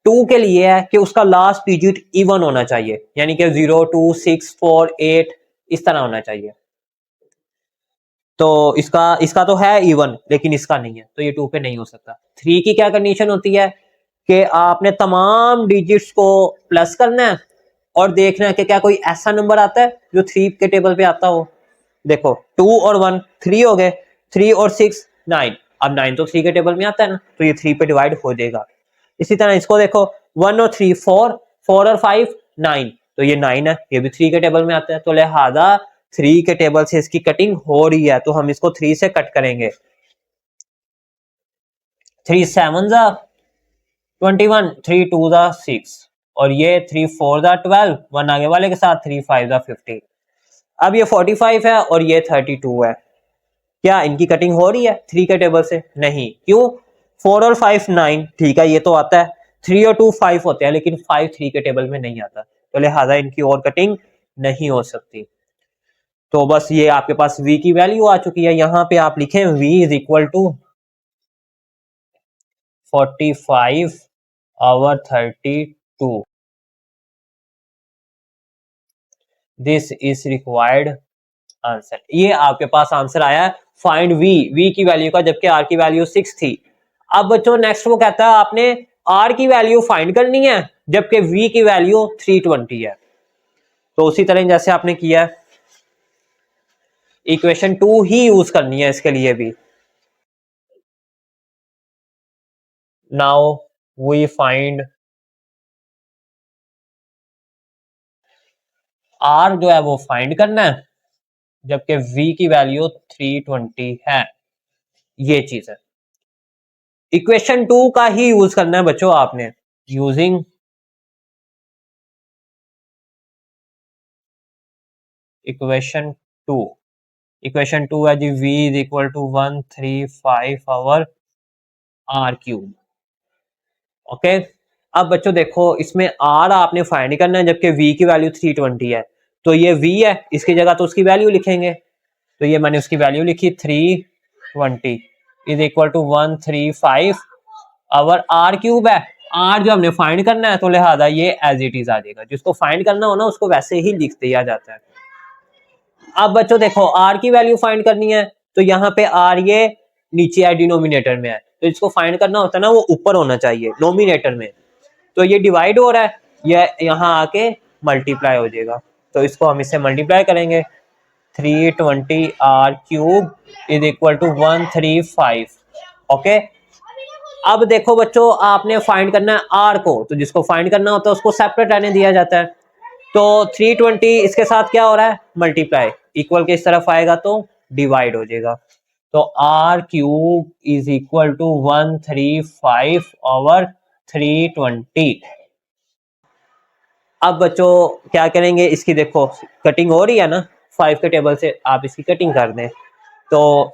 2 के लिए है कि उसका लास्ट डिजिट इवन होना चाहिए, यानी कि 0 2 6 4 8 इस तरह होना चाहिए। तो इसका तो है इवन, लेकिन इसका नहीं है, तो ये 2 पे नहीं हो सकता। 3 की क्या कंडीशन होती है कि आपने तमाम डिजिट्स को प्लस करना है और देखना है कि क्या कोई ऐसा नंबर आता है जो 3 के टेबल पे आता हो। देखो 2 और 1 3 हो गए, 3 और 6 9, अब 9 तो 3 के टेबल में आता है ना, तो ये 3 पे डिवाइड हो जाएगा। इसी तरह इसको देखो 1 और 3 4, 4 और 5 9, तो ये 9 है, ये भी 3 के टेबल में आता है, तो लिहाजा 3 के टेबल से इसकी कटिंग हो रही है, तो हम इसको 3 से कट करेंगे। 3 7 जा 21, 3 2 जा 6 और ये 3 4 जा 12, 1 आगे वाले के साथ, 3 5 जा 15। अब ये 45 है और ये 32 है। क्या इनकी कटिंग हो रही है 3 के टेबल से? नहीं। क्यों? 4 और 5 9, ठीक है, ये तो आता है। 3 और 2 5 होते हैं, लेकिन 5 3 के टेबल में नहीं आता, तो लिहाजा इनकी और कटिंग नहीं हो सकती। तो बस ये आपके पास v की वैल्यू आ चुकी है। यहां पे आप लिखें v इज इक्वल टू 45 और 32। This is required answer. ये आपके पास आंसर आया है फाइंड v की वैल्यू का, जबकि r की वैल्यू 6 थी। अब बच्चों नेक्स्ट वो कहता है आपने r की वैल्यू फाइंड करनी है, जबकि v की वैल्यू 320 है। तो उसी तरह जैसे आपने किया है, इक्वेशन 2 ही यूज करनी है इसके लिए भी। नाउ वी फाइंड r जो है वो फाइंड करना है, जबकि v की वैल्यू 320 है। ये चीज है, इक्वेशन 2 का ही यूज करना है बच्चों आपने। यूजिंग इक्वेशन 2, इक्वेशन 2 है जी v is equal to 135 over r cube. Okay, अब बच्चों देखो इसमें r आपने फाइंड करना है, जबकि v की वैल्यू 320 है। तो ये v है, इसकी जगह तो उसकी वैल्यू लिखेंगे। तो ये मैंने उसकी वैल्यू लिखी 320 is equal to 135 over r cube है। r जो हमने फाइंड करना है, तो लिहाजा ये एज इट इज आ जाएगा। जिसको फाइंड करना हो ना उसको वैसे ही लिख दिया जाता है। अब बच्चों देखो r की वैल्यू फाइंड करनी है, तो यहाँ पे r ये नीचे है, डिनोमिनेटर में है, तो इसको फाइंड करना होता है ना वो ऊपर होना चाहिए नोमिनेटर में। तो ये डिवाइड हो रहा है, ये यहाँ आके मल्टीप्लाई हो जाएगा, तो इसको हम इससे मल्टीप्लाई करेंगे। 320 r cube is equal to 135। Okay, अब देखो बच्चों आपने फाइंड करना है r को, तो जिसको फाइंड करना होता है उसको सेपरेट रहने दिया जाता है। तो 320 इसके साथ क्या हो रहा है? मल्टीप्लाई। इक्वल के इस तरफ आएगा तो डिवाइड हो जाएगा। तो r cube is equal to 135 over 320। अब बच्चों क्या करेंगे, इसकी देखो कटिंग हो रही है ना 5 के टेबल से, आप इसकी कटिंग कर दें। तो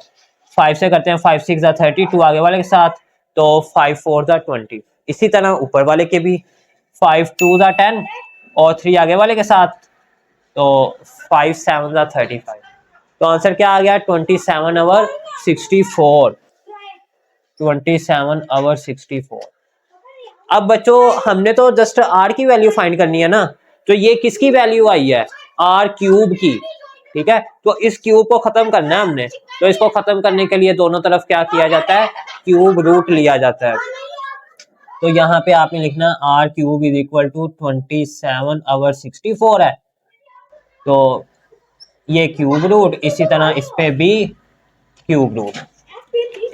5 से करते हैं, 5 6 32 आगे वाले के साथ, तो 5 4 20। इसी तरह ऊपर वाले के भी 5 2 10 और 3 आगे वाले के साथ, तो 5 7 35। तो आंसर क्या आ गया? 27 ओवर 64। 27 ओवर 64। अब बच्चों हमने तो जस्ट r की वैल्यू फाइंड करनी है ना, तो ये किसकी वैल्यू आई है? r क्यूब की। ठीक है, तो इस क्यूब को खत्म करना है हमने, तो इसको खत्म करने के लिए दोनों तरफ क्या किया जाता है? क्यूब रूट लिया जाता है। तो यहाँ पे आपने लिखना r cube is equal to 27 over 64 है। तो ये क्यूब रूट, इसी तरह इस पे भी क्यूब रूट,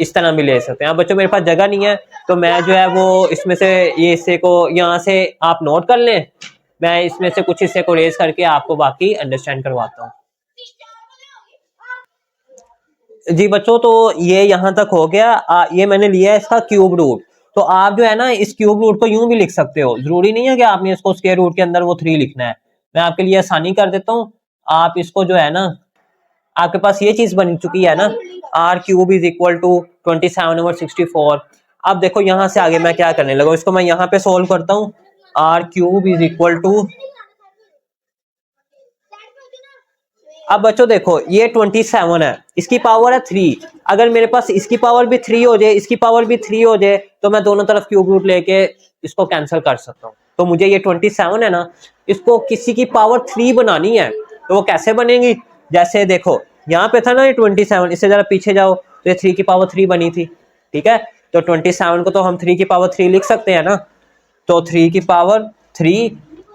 इस तरह भी ले सकते हैं। अब बच्चों मेरे पास जगह नहीं है, तो मैं जो है वो इसमें से ये हिस्से को यहाँ से आप नोट कर लें, मैं इसमें से कुछ हिस्से को रेज करके आपको बाकी अंडरस्टैंड करवाता हूँ। जी बच्चों, तो ये यहाँ तक हो गया। ये मैंने लिया है इसका क्यूब रूट। तो आप जो है ना इस क्यूब रूट को यूं भी लिख सकते हो, जरूरी नहीं है कि आपने इसको स्क्वायर रूट के अंदर वो 3 लिखना है। मैं आपके लिए आसानी कर देता हूँ। आप इसको जो है ना, आपके पास ये चीज बन चुकी है ना, r cube is equal to 27 over 64। अब देखो यहाँ से आगे मैं क्या करने लगा, इसको मैं यहाँ पे सोल्व करता हूँ। r cube is equal to, अब बच्चों देखो ये 27 है, इसकी पावर है 3। अगर मेरे पास इसकी पावर भी 3 हो जाए, इसकी पावर भी 3 हो जाए, तो मैं दोनों तरफ क्यूब रूट लेके इसको कैंसिल कर सकता हूँ। तो मुझे ये 27 है ना, इसको किसी की पावर 3 बनानी है, तो वो कैसे बनेगी? जैसे देखो यहाँ पे था ना ये 27, इससे जरा पीछे जाओ, तो ये 3 की पावर 3 बनी थी। ठीक है, तो 27 को तो हम 3 की पावर 3 लिख सकते हैं ना, तो 3 की पावर 3।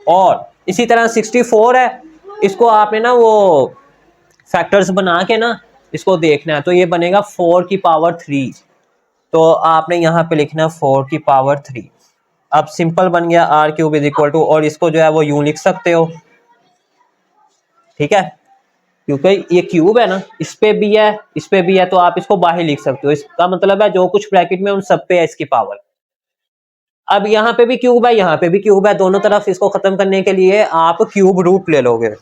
और इसी तरह 64 है, इसको आपने ना वो फैक्टर्स बना के ना इसको देखना है, तो ये बनेगा 4 की पावर 3। तो आपने यहाँ पे लिखना 4 की पावर 3। अब सिंपल बन गया r cube is equal to, और इसको जो है वो यूं लिख सकते हो। ठीक है, क्योंकि ये क्यूब है ना, इस पे भी है, इस पे भी है, तो आप इसको बाहर लिख सकते हो। इसका मतलब है जो कुछ ब्रैकेट में उन सब पे है इसकी पावर। अब यहाँ पे भी क्यूब है, यहाँ पे भी क्यूब है, दोनों तरफ इसको खत्म करने के लिए आप क्यूब रूट ले लोगे,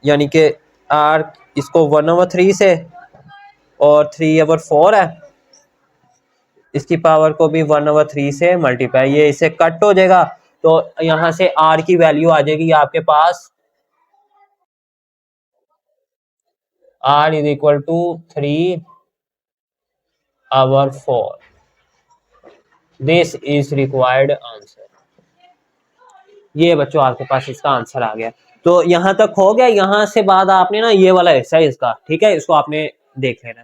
यानी कि आर इसको 1/3 से और 3/4 है, इसकी पावर को भी 1/3 से मल्टीप्लाई, ये इसे कट हो जाएगा, तो यहाँ से आर की वैल्यू आ जाएगी आपके पास r is equal to 3/4। This is required answer. ये बच्चों आपके पास इसका आंसर आ गया। तो यहाँ तक हो गया, यहाँ से बाद आपने ना ये वाला हिस्सा है इसका, ठीक है, इसको आपने देख लेना।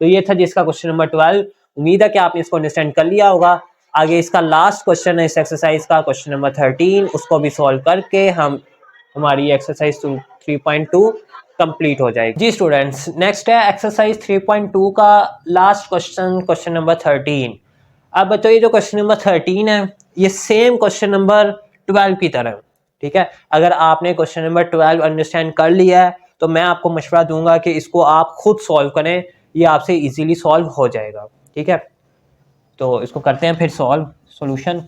तो ये था जिसका क्वेश्चन नंबर 12। उम्मीद है कि आपने इसको अंडरस्टैंड कर लिया होगा। आगे इसका लास्ट क्वेश्चन है इस एक्सरसाइज का, क्वेश्चन नंबर 13, उसको भी सॉल्व करके हमारी एक्सरसाइज 3.2 कंप्लीट हो जाएगी। जी स्टूडेंट्स, नेक्स्ट है एक्सरसाइज 3.2 का लास्ट क्वेश्चन, क्वेश्चन नंबर 13। अब बच्चों ये जो क्वेश्चन नंबर 13 है ये सेम क्वेश्चन नंबर 12 की तरह, ठीक है। अगर आपने क्वेश्चन नंबर 12 अंडरस्टैंड कर लिया है तो मैं आपको मशवरा दूंगा कि इसको आप खुद सॉल्व करें, ये आपसे इजीली सॉल्व हो जाएगा, ठीक है। तो इसको करते हैं फिर सॉल्व सॉल्यूशन।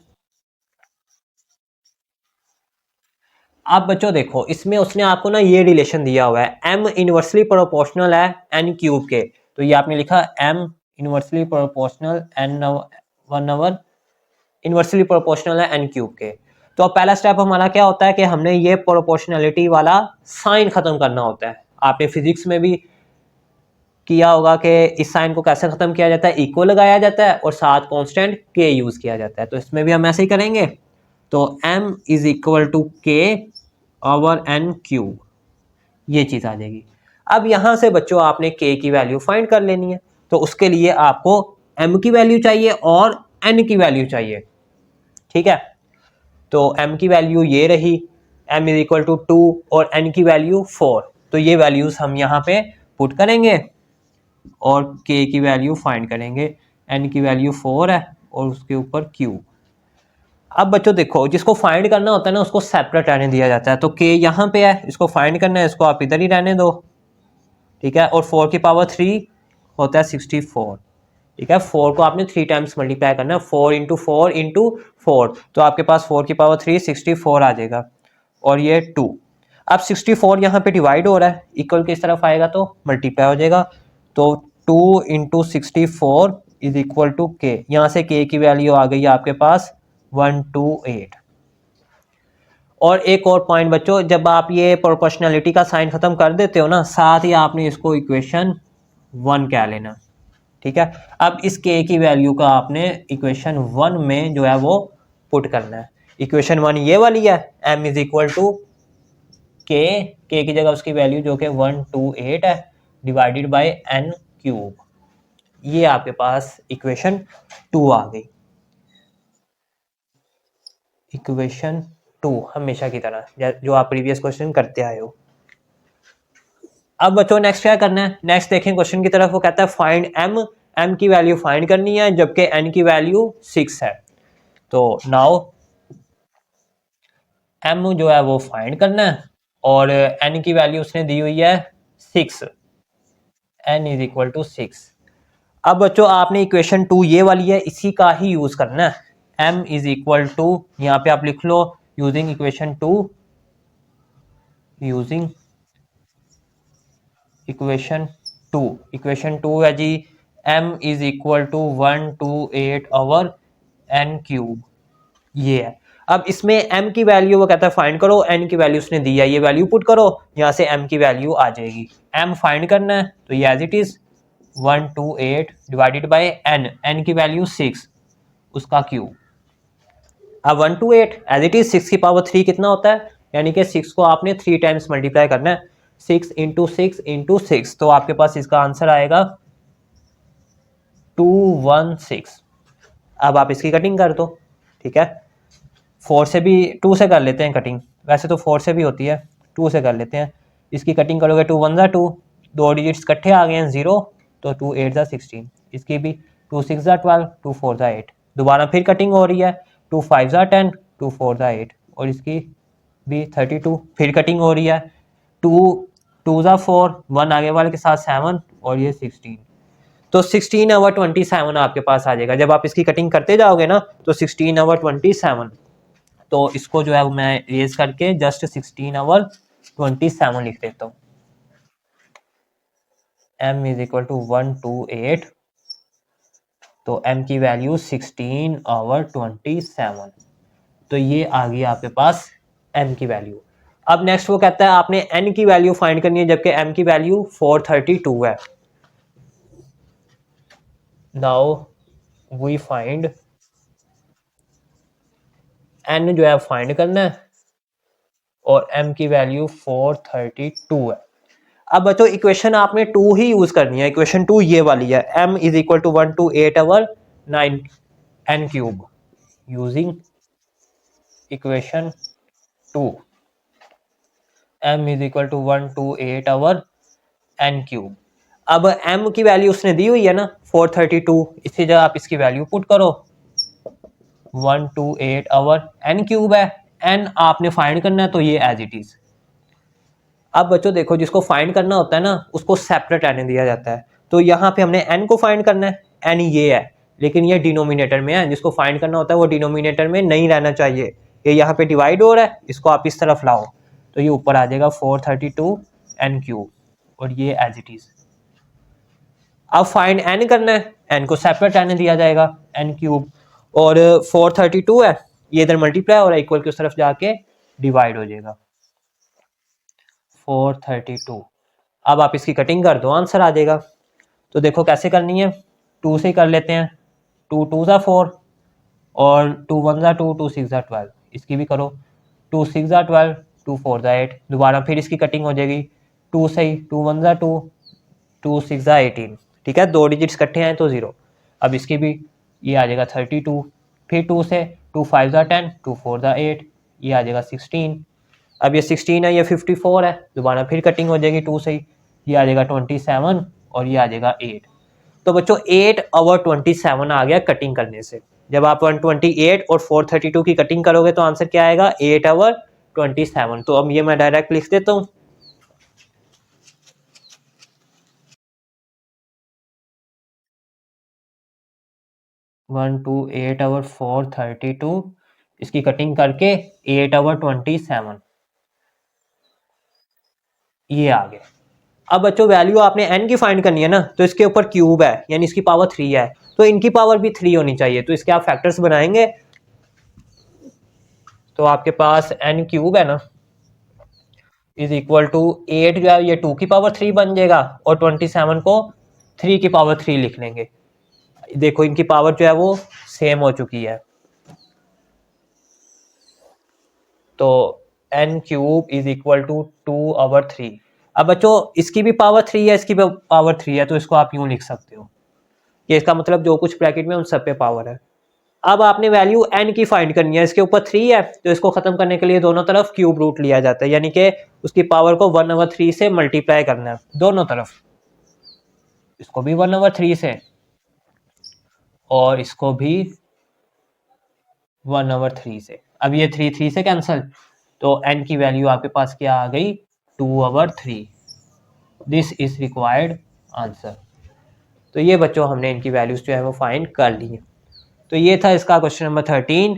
अब बच्चों देखो, इसमें उसने आपको ना ये रिलेशन दिया हुआ है, m इनवर्सली प्रोपोर्शनल है n क्यूब के, तो ये आपने लिखा m inversely proportional n 1/, inversely proportional है n क्यूब के। तो अब पहला स्टेप हमारा क्या होता है कि हमने ये प्रोपोर्शनलिटी वाला साइन खत्म करना होता है। आपने फिजिक्स में भी किया होगा कि इस साइन को कैसे खत्म किया जाता है, इक्वल लगाया जाता है और साथ कांस्टेंट k यूज किया जाता है। तो इसमें भी हम ऐसे ही करेंगे। तो m is equal to k/n cube, ये चीज आ जाएगी। अब यहां से बच्चों आपने k की वैल्यू फाइंड कर लेनी है। तो उसके लिए आपको m की वैल्यू चाहिए और n की वैल्यू चाहिए, ठीक है। तो m की वैल्यू ये रही, m इज इक्वल टू 2 और n की वैल्यू 4। तो ये वैल्यूज हम यहाँ पे पुट करेंगे और k की वैल्यू फाइंड करेंगे। n की वैल्यू 4 है और उसके ऊपर q। अब बच्चों देखो, जिसको फाइंड करना होता है ना उसको सेपरेट रहने दिया जाता है। तो k यहाँ पे है, इसको फाइंड करना है, इसको आप इधर ही रहने दो, ठीक है। और 4 की पावर 3 होता है 64, ठीक है। 4 को आपने 3 टाइम्स मल्टीप्लाई करना है, 4 इंटू 4 इंटू 4, तो आपके पास 4 की पावर 3 64 आ जाएगा और ये 2। अब 64 यहाँ पे डिवाइड हो रहा है, इक्वल की इस तरफ आएगा तो मल्टीप्लाई हो जाएगा। तो 2 इंटू 64 इज इक्वल टू के, यहाँ से के की वैल्यू आ गई आपके पास 128। और एक और पॉइंट बच्चों, जब आप ये प्रोपोर्शनलिटी का साइन खत्म कर देते हो ना, साथ ही आपने इसको इक्वेशन 1 कह लेना, ठीक है। अब इस के की वैल्यू का आपने इक्वेशन 1 में जो है वो पुट करना है। इक्वेशन 1 ये वाली है, m is equal to k की जगह उसकी वैल्यू जो कि 128 है डिवाइडेड बाय n क्यूब। ये आपके पास इक्वेशन 2 आ गई, इक्वेशन 2 हमेशा की तरह जो आप प्रीवियस क्वेश्चन करते आए हो। अब बच्चों नेक्स्ट क्या करना है, नेक्स्ट देखें क्वेश्चन की तरफ। वो कहता है फाइंड m की वैल्यू फाइंड करनी है जबकि n की वैल्यू 6 है। तो नाउ m जो है वो फाइंड करना है और n की वैल्यू उसने दी हुई है 6, n इज इक्वल टू 6। अब बच्चों आपने इक्वेशन 2 ये वाली है, इसी का ही यूज करना है। m इज इक्वल टू, यहाँ पे आप लिख लो using equation 2, using equation 2। Equation 2 है जी m is equal to 128 over n cube, ये है। अब इसमें m की वैल्यू वो कहता है फाइंड करो, n की वैल्यू उसने दी है, ये वैल्यू पुट करो, यहाँ से m की वैल्यू आ जाएगी। m फाइंड करना है तो ये as it is 128 divided by n की वैल्यू 6, उसका क्यूब। अब 128 एज इट इज 6 की पावर 3 कितना होता है, यानी कि 6 को आपने 3 टाइम्स मल्टीप्लाई करना है, 6 इंटू 6 इंटू 6, तो आपके पास इसका आंसर आएगा 216। अब आप इसकी कटिंग कर दो, ठीक है। 4 से भी 2 से कर लेते हैं कटिंग, वैसे तो 4 से भी होती है, 2 से कर लेते हैं। इसकी कटिंग करोगे 2 1 2, दो डिजिट्स इकट्ठे आ गए हैं 0, तो 2 8 16। इसकी भी 2 6 12, 2 4 8। दोबारा फिर कटिंग हो रही है, 2 5 10, 2 4 8। और इसकी भी 32, फिर कटिंग हो रही है, 2 2 ज़ा 4, 1 आगे वाले के साथ 7 और ये 16, तो 16/27 आपके पास आ जाएगा। जब आप इसकी कटिंग करते जाओगे ना तो 16/27, तो इसको जो है मैं रेज करके जस्ट 16/27 लिख देता हूँ। m इज इक्वल टू 128, तो m की वैल्यू 16/27, तो ये आ गई आपके पास m की वैल्यू। अब नेक्स्ट वो कहता है आपने n की वैल्यू फाइंड करनी है, जबकि m की वैल्यू 432 है। नाउ वी फाइंड n जो है फाइंड करना है और m की वैल्यू 432 है। अब बच्चों इक्वेशन आपने 2 ही यूज करनी है, इक्वेशन 2 ये वाली है, m is equal to 128/9 n cube, using equation 2 m is equal to 128/n cube. अब m की वैल्यू उसने दी हुई है ना 432, इसी जगह आप इसकी वैल्यू पुट करो, 128/n क्यूब है, n आपने फाइंड करना है तो ये एज इट इज। अब बच्चों देखो जिसको फाइंड करना होता है ना उसको सेपरेट n दिया जाता है, तो यहाँ पे हमने n को फाइंड करना है, n ये है लेकिन ये डिनोमिनेटर में है, जिसको फाइंड करना होता है वो डिनोमिनेटर में नहीं रहना चाहिए, ये यहाँ पे डिवाइड हो रहा है, इसको आप इस तरफ लाओ तो ये ऊपर आ जाएगा 432n क्यूब और ये एज इट इज। अब फाइंड n करना है, n को सेपरेट n दिया जाएगा n क्यूब, और 432 है ये इधर मल्टीप्लाई हो रहा है, इक्वल की उस तरफ जाके डिवाइड हो जाएगा 432। अब आप इसकी कटिंग कर दो आंसर आ जाएगा। तो देखो कैसे करनी है, 2 से कर लेते हैं, 2 2 ज़ा 4 और 2 1 ज़ा 2, 2 6 ज़ा 12, इसकी भी करो, 2 6 ज़ा 12, 2 4 ज़ा 8, दोबारा फिर इसकी कटिंग हो जाएगी 2 से ही, 2 1 ज़ा 2, 2 6 ज़ा 18, ठीक है, 2 डिजिट्स इकट्ठे हैं तो 0। अब इसकी भी ये आ जाएगा 32, फिर 2 से 2 5 ज़ा 10, 2 4 ज़ा 8, ये आ जाएगा 16। अब ये 16 है, ये 54 है, दोबारा फिर कटिंग हो जाएगी 2 से ही, ये आ जाएगा 27 और ये आ जाएगा 8। तो बच्चों 8/27 आ गया कटिंग करने से। जब आप 128 और 432 की कटिंग करोगे तो आंसर क्या आएगा, 8/27। तो अब ये मैं डायरेक्ट लिख देता हूँ, वन टू 8/432, इसकी कटिंग करके 8/27 ये आ गया। अब बच्चों वैल्यू आपने n की फाइंड करनी है ना, तो इसके ऊपर क्यूब है यानी इसकी पावर 3 है, तो इनकी पावर भी 3 होनी चाहिए, तो इसके आप फैक्टर्स बनाएंगे तो आपके पास n क्यूब है ना इज इक्वल टू 8 जो है ये 2 की पावर 3 बन जाएगा और 27 को 3 की पावर 3 लिख लेंगे। देखो इनकी पावर जो है वो सेम हो चुकी है, तो n cube is equal to 2/3। अब बच्चों इसकी भी पावर 3 है, इसकी भी पावर 3 है, तो इसको आप यूं लिख सकते हो, ये इसका मतलब जो कुछ ब्रैकेट में उन सब पे पावर है। अब आपने वैल्यू n की फाइंड करनी है, इसके ऊपर 3 है तो इसको खत्म करने के लिए दोनों तरफ क्यूब रूट लिया जाता है, यानी कि उसकी पावर को 1/3 से मल्टीप्लाई करना है दोनों तरफ, इसको भी 1/3 से और इसको भी 1/3 से। अब ये 3 3 से कैंसिल, तो n की वैल्यू आपके पास क्या आ गई, 2/3। This is required answer. तो ये बच्चों हमने इनकी वैल्यूज जो है वो फाइंड कर ली है। तो ये था इसका क्वेश्चन नंबर 13।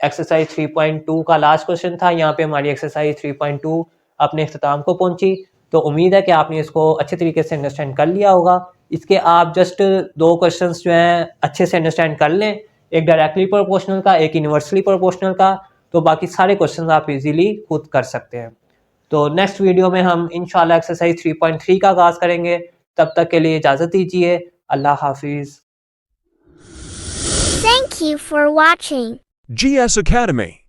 एक्सरसाइज 3.2 का लास्ट क्वेश्चन था। यहाँ पे हमारी एक्सरसाइज 3.2 अपने अख्ताम को पहुंची, तो उम्मीद है कि आपने इसको अच्छे तरीके से अंडरस्टैंड कर लिया होगा। इसके आप जस्ट 2 क्वेश्चंस जो हैं अच्छे से अंडरस्टैंड कर लें, एक डायरेक्टली प्रोपोर्शनल का, एक इन्वर्सली प्रोपोर्शनल का, तो बाकी सारे क्वेश्चंस आप इजीली खुद कर सकते हैं। तो नेक्स्ट वीडियो में हम इंशाल्लाह एक्सरसाइज 3.3 का आगाज़ करेंगे। तब तक के लिए इजाज़त दीजिए। अल्लाह हाफिज़।
Thank you for watching
GS Academy.